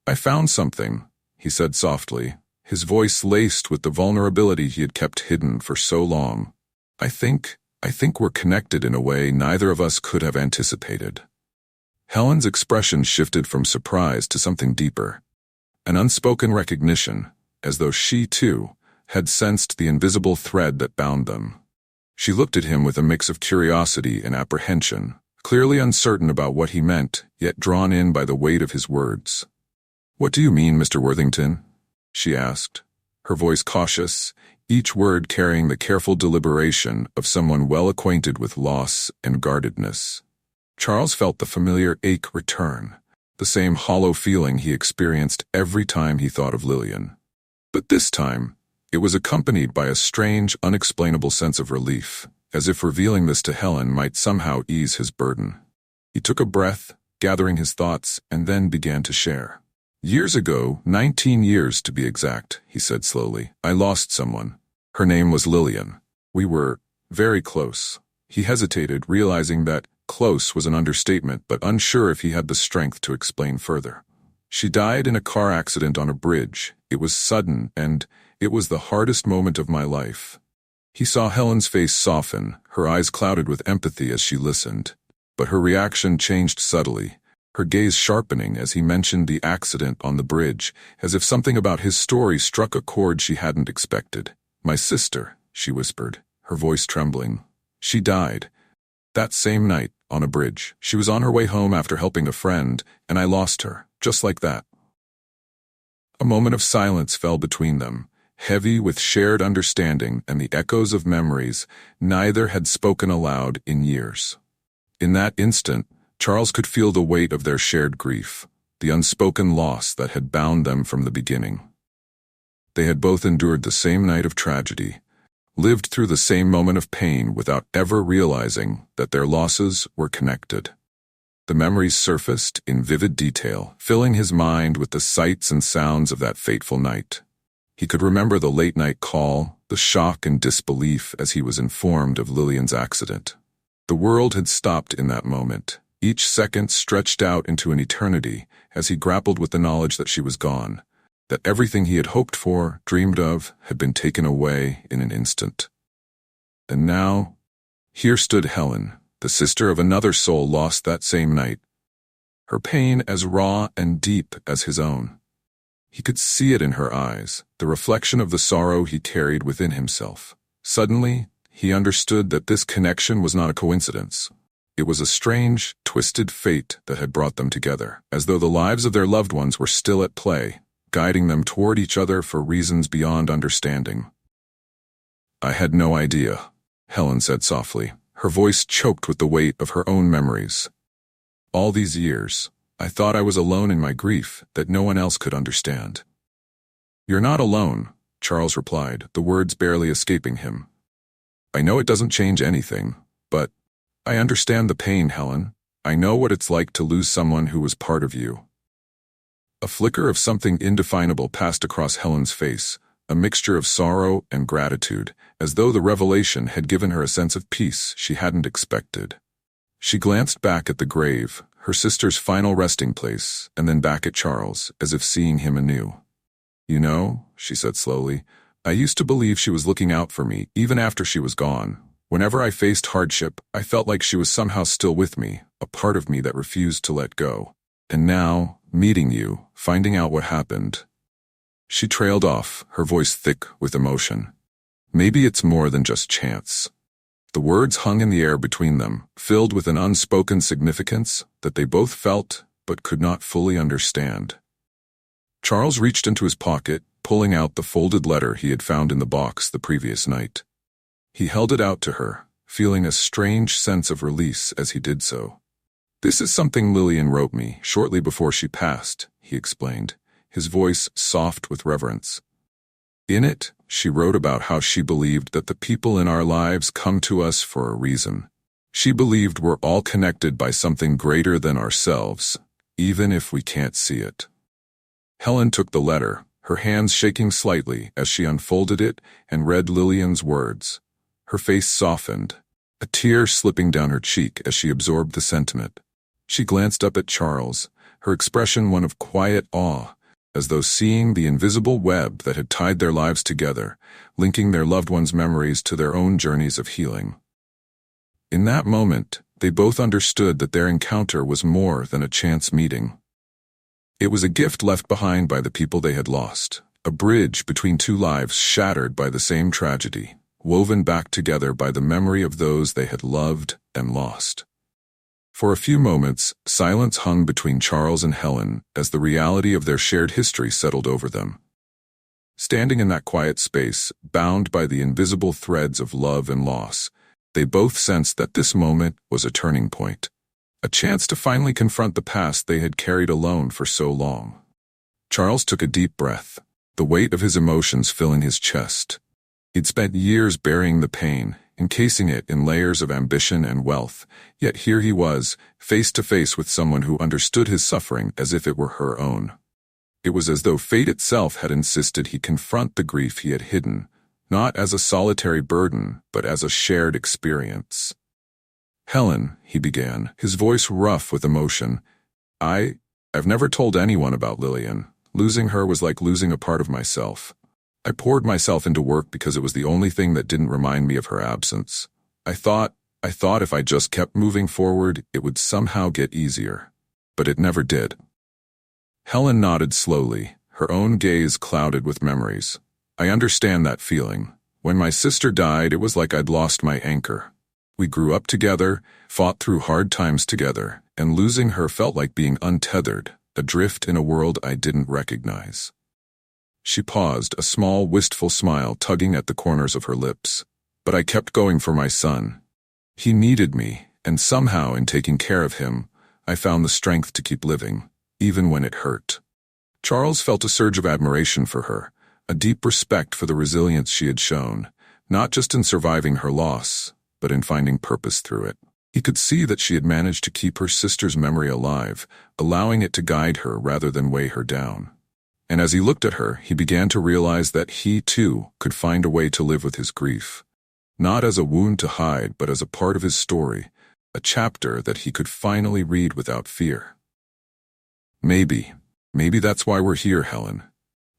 "I found something," he said softly, his voice laced with the vulnerability he had kept hidden for so long. I think we're connected in a way neither of us could have anticipated." Helen's expression shifted from surprise to something deeper. An unspoken recognition, as though she, too, had sensed the invisible thread that bound them. She looked at him with a mix of curiosity and apprehension, clearly uncertain about what he meant, yet drawn in by the weight of his words. "What do you mean, Mr. Worthington?" she asked, her voice cautious, each word carrying the careful deliberation of someone well acquainted with loss and guardedness. Charles felt the familiar ache return, the same hollow feeling he experienced every time he thought of Lillian. But this time, it was accompanied by a strange, unexplainable sense of relief, as if revealing this to Helen might somehow ease his burden. He took a breath, gathering his thoughts, and then began to share. "Years ago, 19 years to be exact," he said slowly, "I lost someone. Her name was Lillian. We were very close." He hesitated, realizing that close was an understatement, but unsure if he had the strength to explain further. "She died in a car accident on a bridge. It was sudden, and it was the hardest moment of my life." He saw Helen's face soften, her eyes clouded with empathy as she listened. But her reaction changed subtly, her gaze sharpening as he mentioned the accident on the bridge, as if something about his story struck a chord she hadn't expected. "My sister," she whispered, her voice trembling. "She died. That same night, on a bridge. She was on her way home after helping a friend, and I lost her, just like that." A moment of silence fell between them, heavy with shared understanding and the echoes of memories neither had spoken aloud in years. In that instant, Charles could feel the weight of their shared grief, the unspoken loss that had bound them from the beginning. They had both endured the same night of tragedy, lived through the same moment of pain without ever realizing that their losses were connected. The memories surfaced in vivid detail, filling his mind with the sights and sounds of that fateful night. He could remember the late-night call, the shock and disbelief as he was informed of Lillian's accident. The world had stopped in that moment, each second stretched out into an eternity as he grappled with the knowledge that she was gone, that everything he had hoped for, dreamed of, had been taken away in an instant. And now, here stood Helen, the sister of another soul lost that same night, her pain as raw and deep as his own. He could see it in her eyes, the reflection of the sorrow he carried within himself. Suddenly, he understood that this connection was not a coincidence. It was a strange, twisted fate that had brought them together, as though the lives of their loved ones were still at play, guiding them toward each other for reasons beyond understanding. "I had no idea," Helen said softly, her voice choked with the weight of her own memories. "All these years, I thought I was alone in my grief, that no one else could understand." "You're not alone," Charles replied, the words barely escaping him. "I know it doesn't change anything, but I understand the pain, Helen. I know what it's like to lose someone who was part of you." A flicker of something indefinable passed across Helen's face, a mixture of sorrow and gratitude, as though the revelation had given her a sense of peace she hadn't expected. She glanced back at the grave, her sister's final resting place, and then back at Charles, as if seeing him anew. "You know," she said slowly, "I used to believe she was looking out for me, even after she was gone. Whenever I faced hardship, I felt like she was somehow still with me, a part of me that refused to let go. And now, meeting you, finding out what happened." She trailed off, her voice thick with emotion. "Maybe it's more than just chance." The words hung in the air between them, filled with an unspoken significance that they both felt but could not fully understand. Charles reached into his pocket, pulling out the folded letter he had found in the box the previous night. He held it out to her, feeling a strange sense of release as he did so. "This is something Lillian wrote me shortly before she passed," he explained, his voice soft with reverence. "In it, she wrote about how she believed that the people in our lives come to us for a reason. She believed we're all connected by something greater than ourselves, even if we can't see it." Helen took the letter, her hands shaking slightly as she unfolded it and read Lillian's words. Her face softened, a tear slipping down her cheek as she absorbed the sentiment. She glanced up at Charles, her expression one of quiet awe, as though seeing the invisible web that had tied their lives together, linking their loved ones' memories to their own journeys of healing. In that moment, They both understood that their encounter was more than a chance meeting. It was a gift left behind by the people they had lost, a bridge between two lives shattered by the same tragedy, woven back together by the memory of those they had loved and lost. For a few moments, silence hung between Charles and Helen as the reality of their shared history settled over them. Standing in that quiet space, bound by the invisible threads of love and loss, they both sensed that this moment was a turning point, a chance to finally confront the past they had carried alone for so long. Charles took a deep breath, the weight of his emotions filling his chest. He'd spent years burying the pain, encasing it in layers of ambition and wealth, yet here he was, face to face with someone who understood his suffering as if it were her own. It was as though fate itself had insisted he confront the grief he had hidden, not as a solitary burden, but as a shared experience. "Helen," he began, his voice rough with emotion, I've never told anyone about Lillian. Losing her was like losing a part of myself. I poured myself into work because it was the only thing that didn't remind me of her absence. I thought if I just kept moving forward, it would somehow get easier. But it never did. Helen nodded slowly, her own gaze clouded with memories. I understand that feeling. When my sister died, it was like I'd lost my anchor. We grew up together, fought through hard times together, and losing her felt like being untethered, adrift in a world I didn't recognize. She paused, a small, wistful smile tugging at the corners of her lips. But I kept going for my son. He needed me, and somehow in taking care of him, I found the strength to keep living, even when it hurt. Charles felt a surge of admiration for her, a deep respect for the resilience she had shown, not just in surviving her loss, but in finding purpose through it. He could see that she had managed to keep her sister's memory alive, allowing it to guide her rather than weigh her down. And as he looked at her, he began to realize that he, too, could find a way to live with his grief. Not as a wound to hide, but as a part of his story, a chapter that he could finally read without fear. Maybe that's why we're here, Helen,"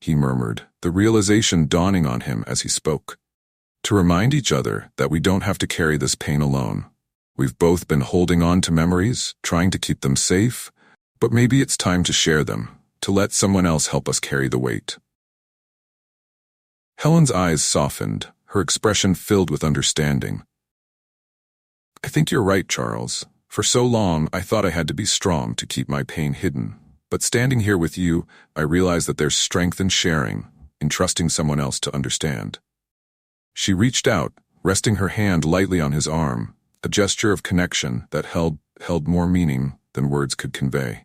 he murmured, the realization dawning on him as he spoke. "To remind each other that we don't have to carry this pain alone. We've both been holding on to memories, trying to keep them safe, but maybe it's time to share them, to let someone else help us carry the weight." Helen's eyes softened, her expression filled with understanding. "I think you're right, Charles. For so long, I thought I had to be strong to keep my pain hidden. But standing here with you, I realize that there's strength in sharing, in trusting someone else to understand." She reached out, resting her hand lightly on his arm, a gesture of connection that held more meaning than words could convey.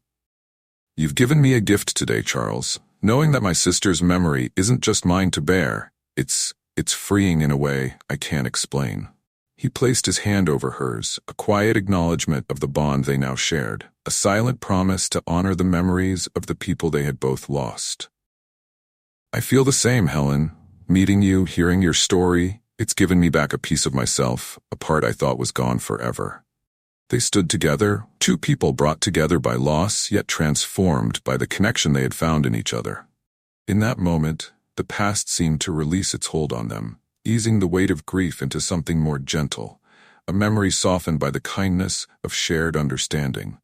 "You've given me a gift today, Charles, knowing that my sister's memory isn't just mine to bear. It's freeing in a way I can't explain." He placed his hand over hers, a quiet acknowledgement of the bond they now shared, a silent promise to honor the memories of the people they had both lost. "I feel the same, Helen. Meeting you, hearing your story, it's given me back a piece of myself, a part I thought was gone forever." They stood together, two people brought together by loss, yet transformed by the connection they had found in each other. In that moment, the past seemed to release its hold on them, easing the weight of grief into something more gentle, a memory softened by the kindness of shared understanding.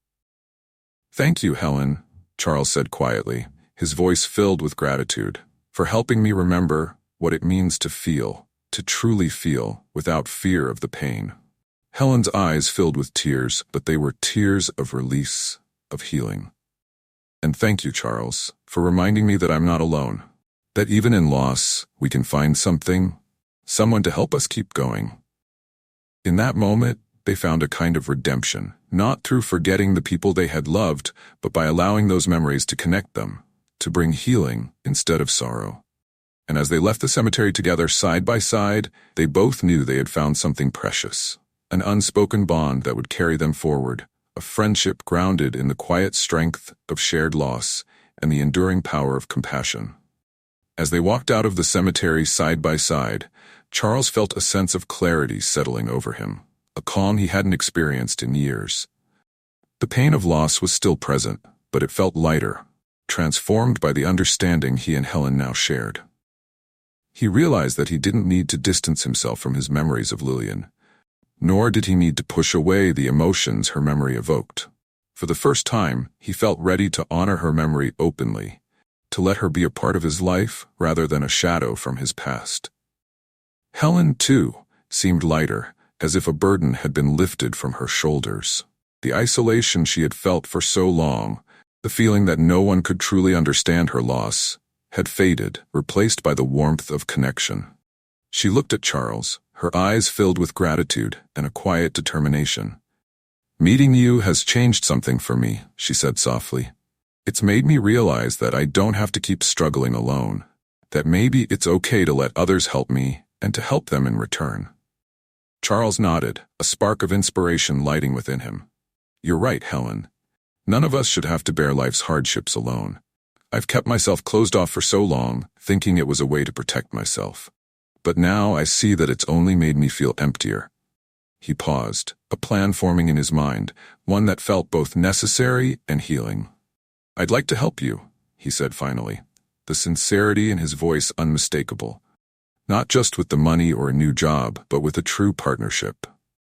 "Thank you, Helen," Charles said quietly, his voice filled with gratitude, "for helping me remember what it means to feel, to truly feel, without fear of the pain." Helen's eyes filled with tears, but they were tears of release, of healing. "And thank you, Charles, for reminding me that I'm not alone, that even in loss, we can find someone to help us keep going." In that moment, they found a kind of redemption, not through forgetting the people they had loved, but by allowing those memories to connect them, to bring healing instead of sorrow. And as they left the cemetery together side by side, they both knew they had found something precious, an unspoken bond that would carry them forward, a friendship grounded in the quiet strength of shared loss and the enduring power of compassion. As they walked out of the cemetery side by side, Charles felt a sense of clarity settling over him, a calm he hadn't experienced in years. The pain of loss was still present, but it felt lighter, transformed by the understanding he and Helen now shared. He realized that he didn't need to distance himself from his memories of Lillian. nor did he need to push away the emotions her memory evoked. For the first time, he felt ready to honor her memory openly, to let her be a part of his life rather than a shadow from his past. Helen, too, seemed lighter, as if a burden had been lifted from her shoulders. The isolation she had felt for so long, the feeling that no one could truly understand her loss, had faded, replaced by the warmth of connection. She looked at Charles, her eyes filled with gratitude and a quiet determination. "Meeting you has changed something for me," she said softly. "It's made me realize that I don't have to keep struggling alone, that maybe it's okay to let others help me and to help them in return." Charles nodded, a spark of inspiration lighting within him. "You're right, Helen. None of us should have to bear life's hardships alone. I've kept myself closed off for so long, thinking it was a way to protect myself. But now I see that it's only made me feel emptier." He paused, a plan forming in his mind, one that felt both necessary and healing. "I'd like to help you," he said finally, the sincerity in his voice unmistakable. "Not just with the money or a new job, but with a true partnership.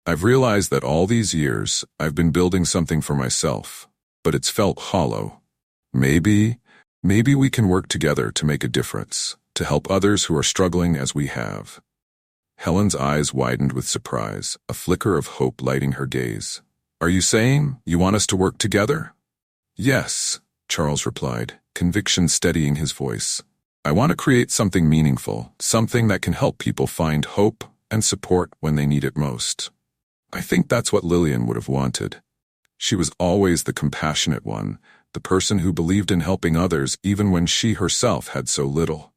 I've realized that all these years I've been building something for myself, but it's felt hollow. Maybe we can work together to make a difference, to help others who are struggling as we have." Helen's eyes widened with surprise, a flicker of hope lighting her gaze. "Are you saying you want us to work together?" "Yes," Charles replied, conviction steadying his voice. "I want to create something meaningful, something that can help people find hope and support when they need it most. I think that's what Lillian would have wanted. She was always the compassionate one, the person who believed in helping others even when she herself had so little.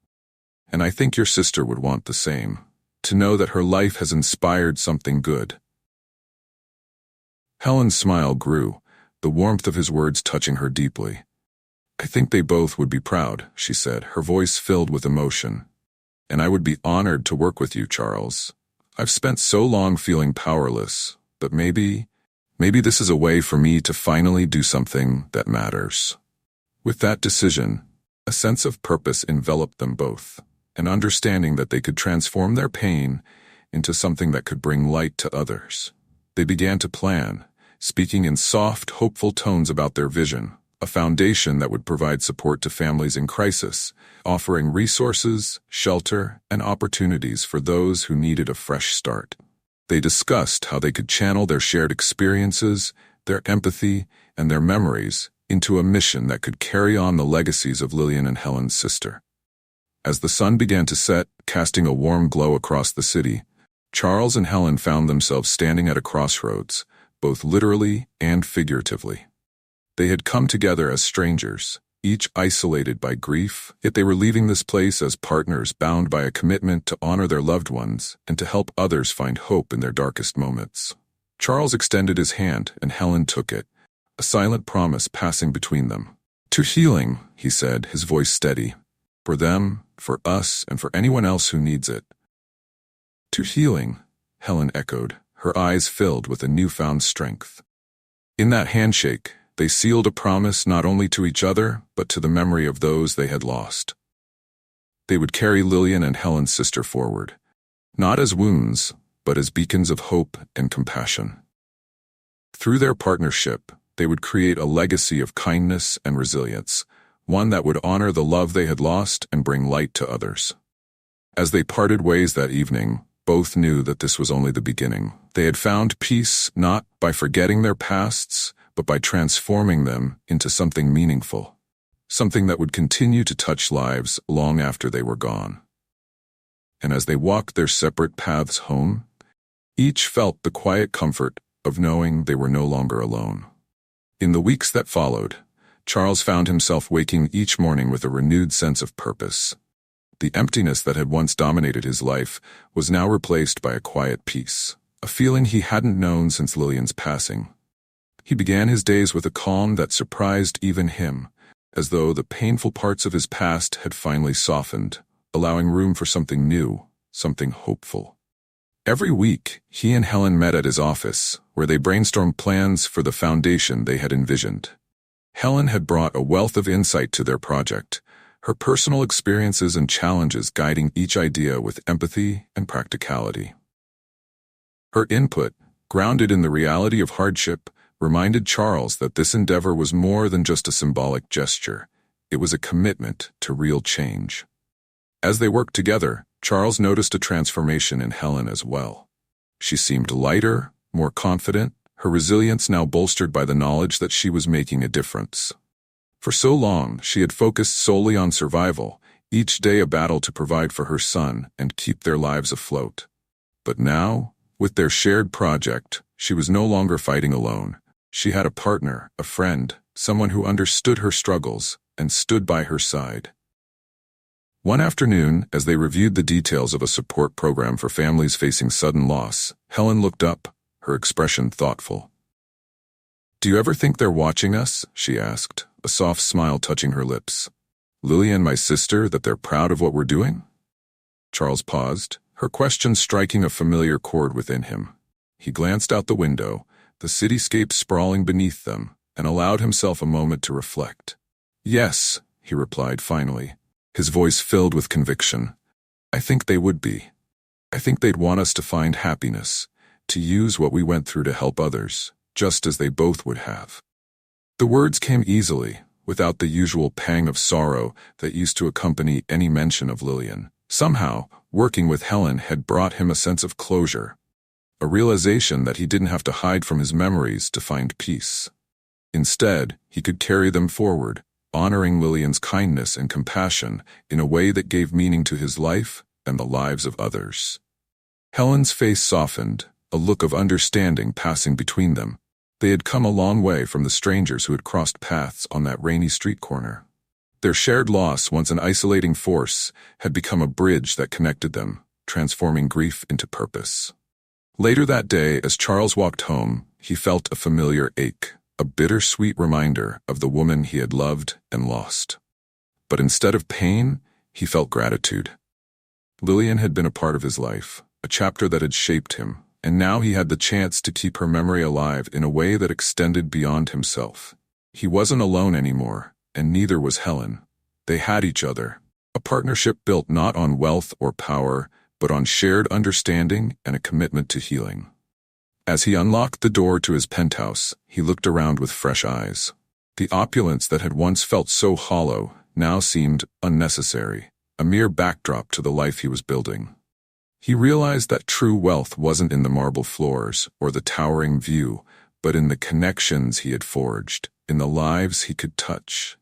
And I think your sister would want the same, to know that her life has inspired something good." Helen's smile grew, the warmth of his words touching her deeply. "I think they both would be proud," she said, her voice filled with emotion. "And I would be honored to work with you, Charles. I've spent so long feeling powerless, but maybe this is a way for me to finally do something that matters." With that decision, a sense of purpose enveloped them both, an understanding that they could transform their pain into something that could bring light to others. They began to plan, speaking in soft, hopeful tones about their vision, a foundation that would provide support to families in crisis, offering resources, shelter, and opportunities for those who needed a fresh start. They discussed how they could channel their shared experiences, their empathy, and their memories into a mission that could carry on the legacies of Lillian and Helen's sister. As the sun began to set, casting a warm glow across the city, Charles and Helen found themselves standing at a crossroads, both literally and figuratively. They had come together as strangers, each isolated by grief, yet they were leaving this place as partners bound by a commitment to honor their loved ones and to help others find hope in their darkest moments. Charles extended his hand and Helen took it, a silent promise passing between them. "To healing," he said, his voice steady. "For them, for us, and for anyone else who needs it." "To healing," Helen echoed, her eyes filled with a newfound strength. In that handshake, they sealed a promise not only to each other, but to the memory of those they had lost. They would carry Lillian and Helen's sister forward, not as wounds, but as beacons of hope and compassion. Through their partnership, they would create a legacy of kindness and resilience, one that would honor the love they had lost and bring light to others. As they parted ways that evening, both knew that this was only the beginning. They had found peace not by forgetting their pasts, but by transforming them into something meaningful, something that would continue to touch lives long after they were gone. And as they walked their separate paths home, each felt the quiet comfort of knowing they were no longer alone. In the weeks that followed, Charles found himself waking each morning with a renewed sense of purpose. The emptiness that had once dominated his life was now replaced by a quiet peace, a feeling he hadn't known since Lillian's passing. He began his days with a calm that surprised even him, as though the painful parts of his past had finally softened, allowing room for something new, something hopeful. Every week, he and Helen met at his office, where they brainstormed plans for the foundation they had envisioned. Helen had brought a wealth of insight to their project, her personal experiences and challenges guiding each idea with empathy and practicality. Her input, grounded in the reality of hardship, reminded Charles that this endeavor was more than just a symbolic gesture. It was a commitment to real change. As they worked together, Charles noticed a transformation in Helen as well. She seemed lighter, more confident, her resilience now bolstered by the knowledge that she was making a difference. For so long, she had focused solely on survival, each day a battle to provide for her son and keep their lives afloat. But now, with their shared project, she was no longer fighting alone. She had a partner, a friend, someone who understood her struggles and stood by her side. One afternoon, as they reviewed the details of a support program for families facing sudden loss, Helen looked up, her expression thoughtful. "Do you ever think they're watching us?" she asked, a soft smile touching her lips. "Lily and my sister, that they're proud of what we're doing?" Charles paused, her question striking a familiar chord within him. He glanced out the window, the cityscape sprawling beneath them, and allowed himself a moment to reflect. "Yes," he replied finally, his voice filled with conviction. "I think they would be. I think they'd want us to find happiness, to use what we went through to help others, just as they both would have." The words came easily, without the usual pang of sorrow that used to accompany any mention of Lillian. Somehow, working with Helen had brought him a sense of closure, a realization that he didn't have to hide from his memories to find peace. Instead, he could carry them forward, honoring Lillian's kindness and compassion in a way that gave meaning to his life and the lives of others. Helen's face softened, a look of understanding passing between them. They had come a long way from the strangers who had crossed paths on that rainy street corner. Their shared loss, once an isolating force, had become a bridge that connected them, transforming grief into purpose. Later that day, as Charles walked home, he felt a familiar ache, a bittersweet reminder of the woman he had loved and lost. But instead of pain, he felt gratitude. Lillian had been a part of his life, a chapter that had shaped him, and now he had the chance to keep her memory alive in a way that extended beyond himself. He wasn't alone anymore, and neither was Helen. They had each other, a partnership built not on wealth or power, but on shared understanding and a commitment to healing. As he unlocked the door to his penthouse, he looked around with fresh eyes. The opulence that had once felt so hollow now seemed unnecessary, a mere backdrop to the life he was building. He realized that true wealth wasn't in the marble floors or the towering view, but in the connections he had forged, in the lives he could touch.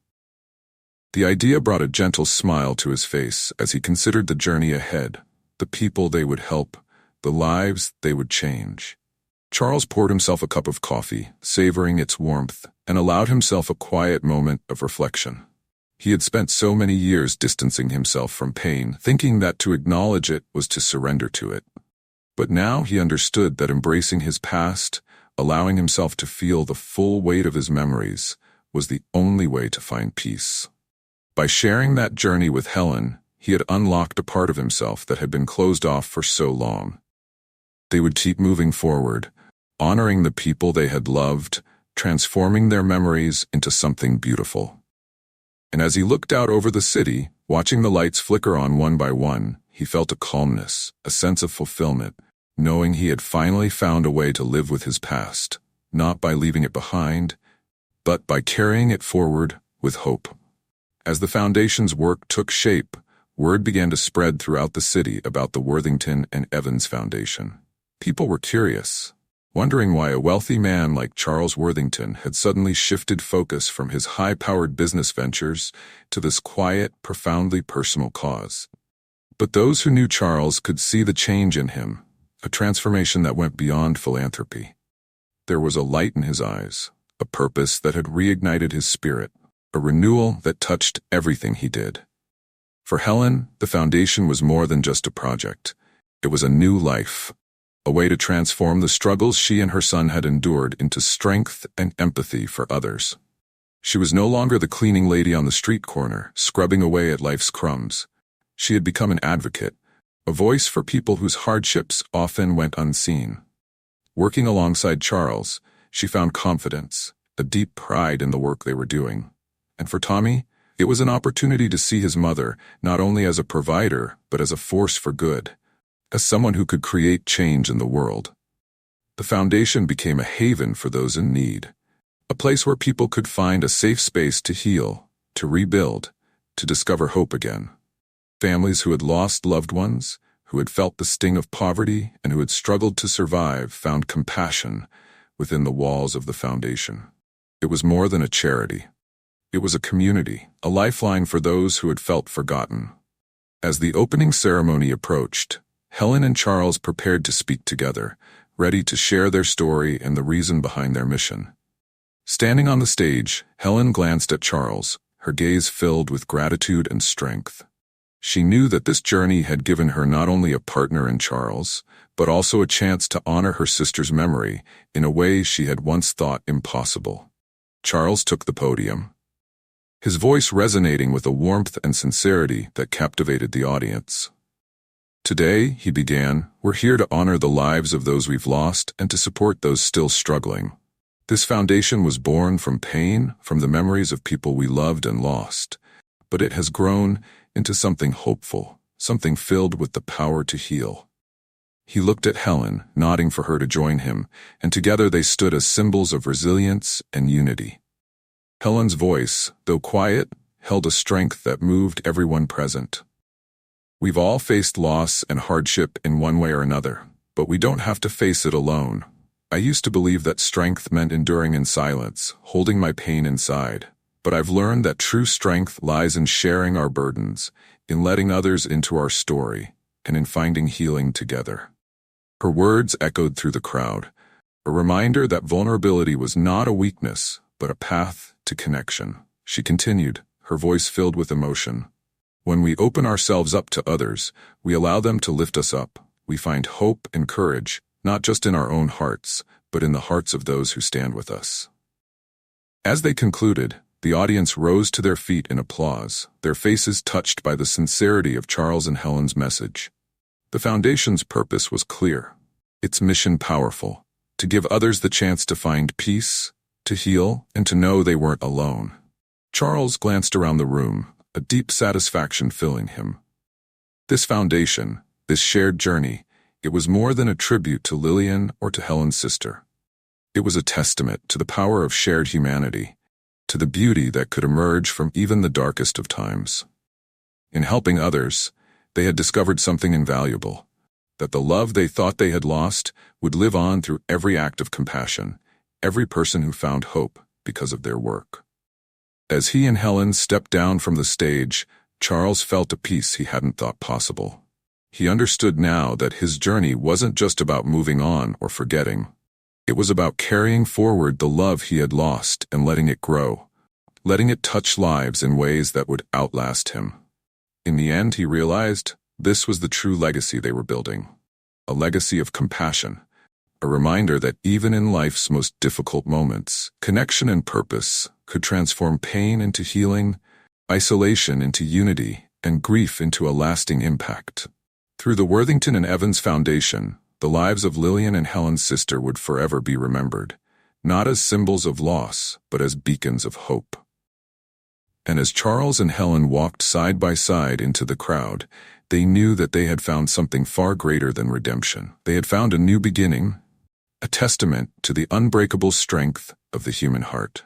The idea brought a gentle smile to his face as he considered the journey ahead, the people they would help, the lives they would change. Charles poured himself a cup of coffee, savoring its warmth, and allowed himself a quiet moment of reflection. He had spent so many years distancing himself from pain, thinking that to acknowledge it was to surrender to it. But now he understood that embracing his past, allowing himself to feel the full weight of his memories, was the only way to find peace. By sharing that journey with Helen, he had unlocked a part of himself that had been closed off for so long. They would keep moving forward, honoring the people they had loved, transforming their memories into something beautiful. And as he looked out over the city, watching the lights flicker on one by one, he felt a calmness, a sense of fulfillment, knowing he had finally found a way to live with his past, not by leaving it behind, but by carrying it forward with hope. As the foundation's work took shape, word began to spread throughout the city about the Worthington and Evans Foundation. People were curious, wondering why a wealthy man like Charles Worthington had suddenly shifted focus from his high-powered business ventures to this quiet, profoundly personal cause. But those who knew Charles could see the change in him, a transformation that went beyond philanthropy. There was a light in his eyes, a purpose that had reignited his spirit, a renewal that touched everything he did. For Helen, the foundation was more than just a project. It was a new life, a way to transform the struggles she and her son had endured into strength and empathy for others. She was no longer the cleaning lady on the street corner, scrubbing away at life's crumbs. She had become an advocate, a voice for people whose hardships often went unseen. Working alongside Charles, she found confidence, a deep pride in the work they were doing. And for Tommy, it was an opportunity to see his mother not only as a provider, but as a force for good, as someone who could create change in the world. The foundation became a haven for those in need, a place where people could find a safe space to heal, to rebuild, to discover hope again. Families who had lost loved ones, who had felt the sting of poverty, and who had struggled to survive found compassion within the walls of the foundation. It was more than a charity. It was a community, a lifeline for those who had felt forgotten. As the opening ceremony approached, Helen and Charles prepared to speak together, ready to share their story and the reason behind their mission. Standing on the stage, Helen glanced at Charles, her gaze filled with gratitude and strength. She knew that this journey had given her not only a partner in Charles, but also a chance to honor her sister's memory in a way she had once thought impossible. Charles took the podium, his voice resonating with a warmth and sincerity that captivated the audience. Today, he began, we're here to honor the lives of those we've lost and to support those still struggling. This foundation was born from pain, from the memories of people we loved and lost, but it has grown into something hopeful, something filled with the power to heal. He looked at Helen, nodding for her to join him, and together they stood as symbols of resilience and unity. Helen's voice, though quiet, held a strength that moved everyone present. We've all faced loss and hardship in one way or another, but we don't have to face it alone. I used to believe that strength meant enduring in silence, holding my pain inside. But I've learned that true strength lies in sharing our burdens, in letting others into our story, and in finding healing together. Her words echoed through the crowd, a reminder that vulnerability was not a weakness, but a path to connection. She continued, her voice filled with emotion. When we open ourselves up to others, we allow them to lift us up. We find hope and courage, not just in our own hearts, but in the hearts of those who stand with us. As they concluded, the audience rose to their feet in applause, their faces touched by the sincerity of Charles and Helen's message. The foundation's purpose was clear, its mission powerful, to give others the chance to find peace, to heal, and to know they weren't alone. Charles glanced around the room, a deep satisfaction filling him. This foundation, this shared journey, it was more than a tribute to Lillian or to Helen's sister. It was a testament to the power of shared humanity, to the beauty that could emerge from even the darkest of times. In helping others, they had discovered something invaluable, that the love they thought they had lost would live on through every act of compassion, every person who found hope because of their work. As he and Helen stepped down from the stage, Charles felt a peace he hadn't thought possible. He understood now that his journey wasn't just about moving on or forgetting. It was about carrying forward the love he had lost and letting it grow, letting it touch lives in ways that would outlast him. In the end, he realized this was the true legacy they were building, a legacy of compassion, a reminder that even in life's most difficult moments, connection and purpose could transform pain into healing, isolation into unity, and grief into a lasting impact. Through the Worthington and Evans Foundation, the lives of Lillian and Helen's sister would forever be remembered, not as symbols of loss, but as beacons of hope. And as Charles and Helen walked side by side into the crowd, they knew that they had found something far greater than redemption. They had found a new beginning, a testament to the unbreakable strength of the human heart.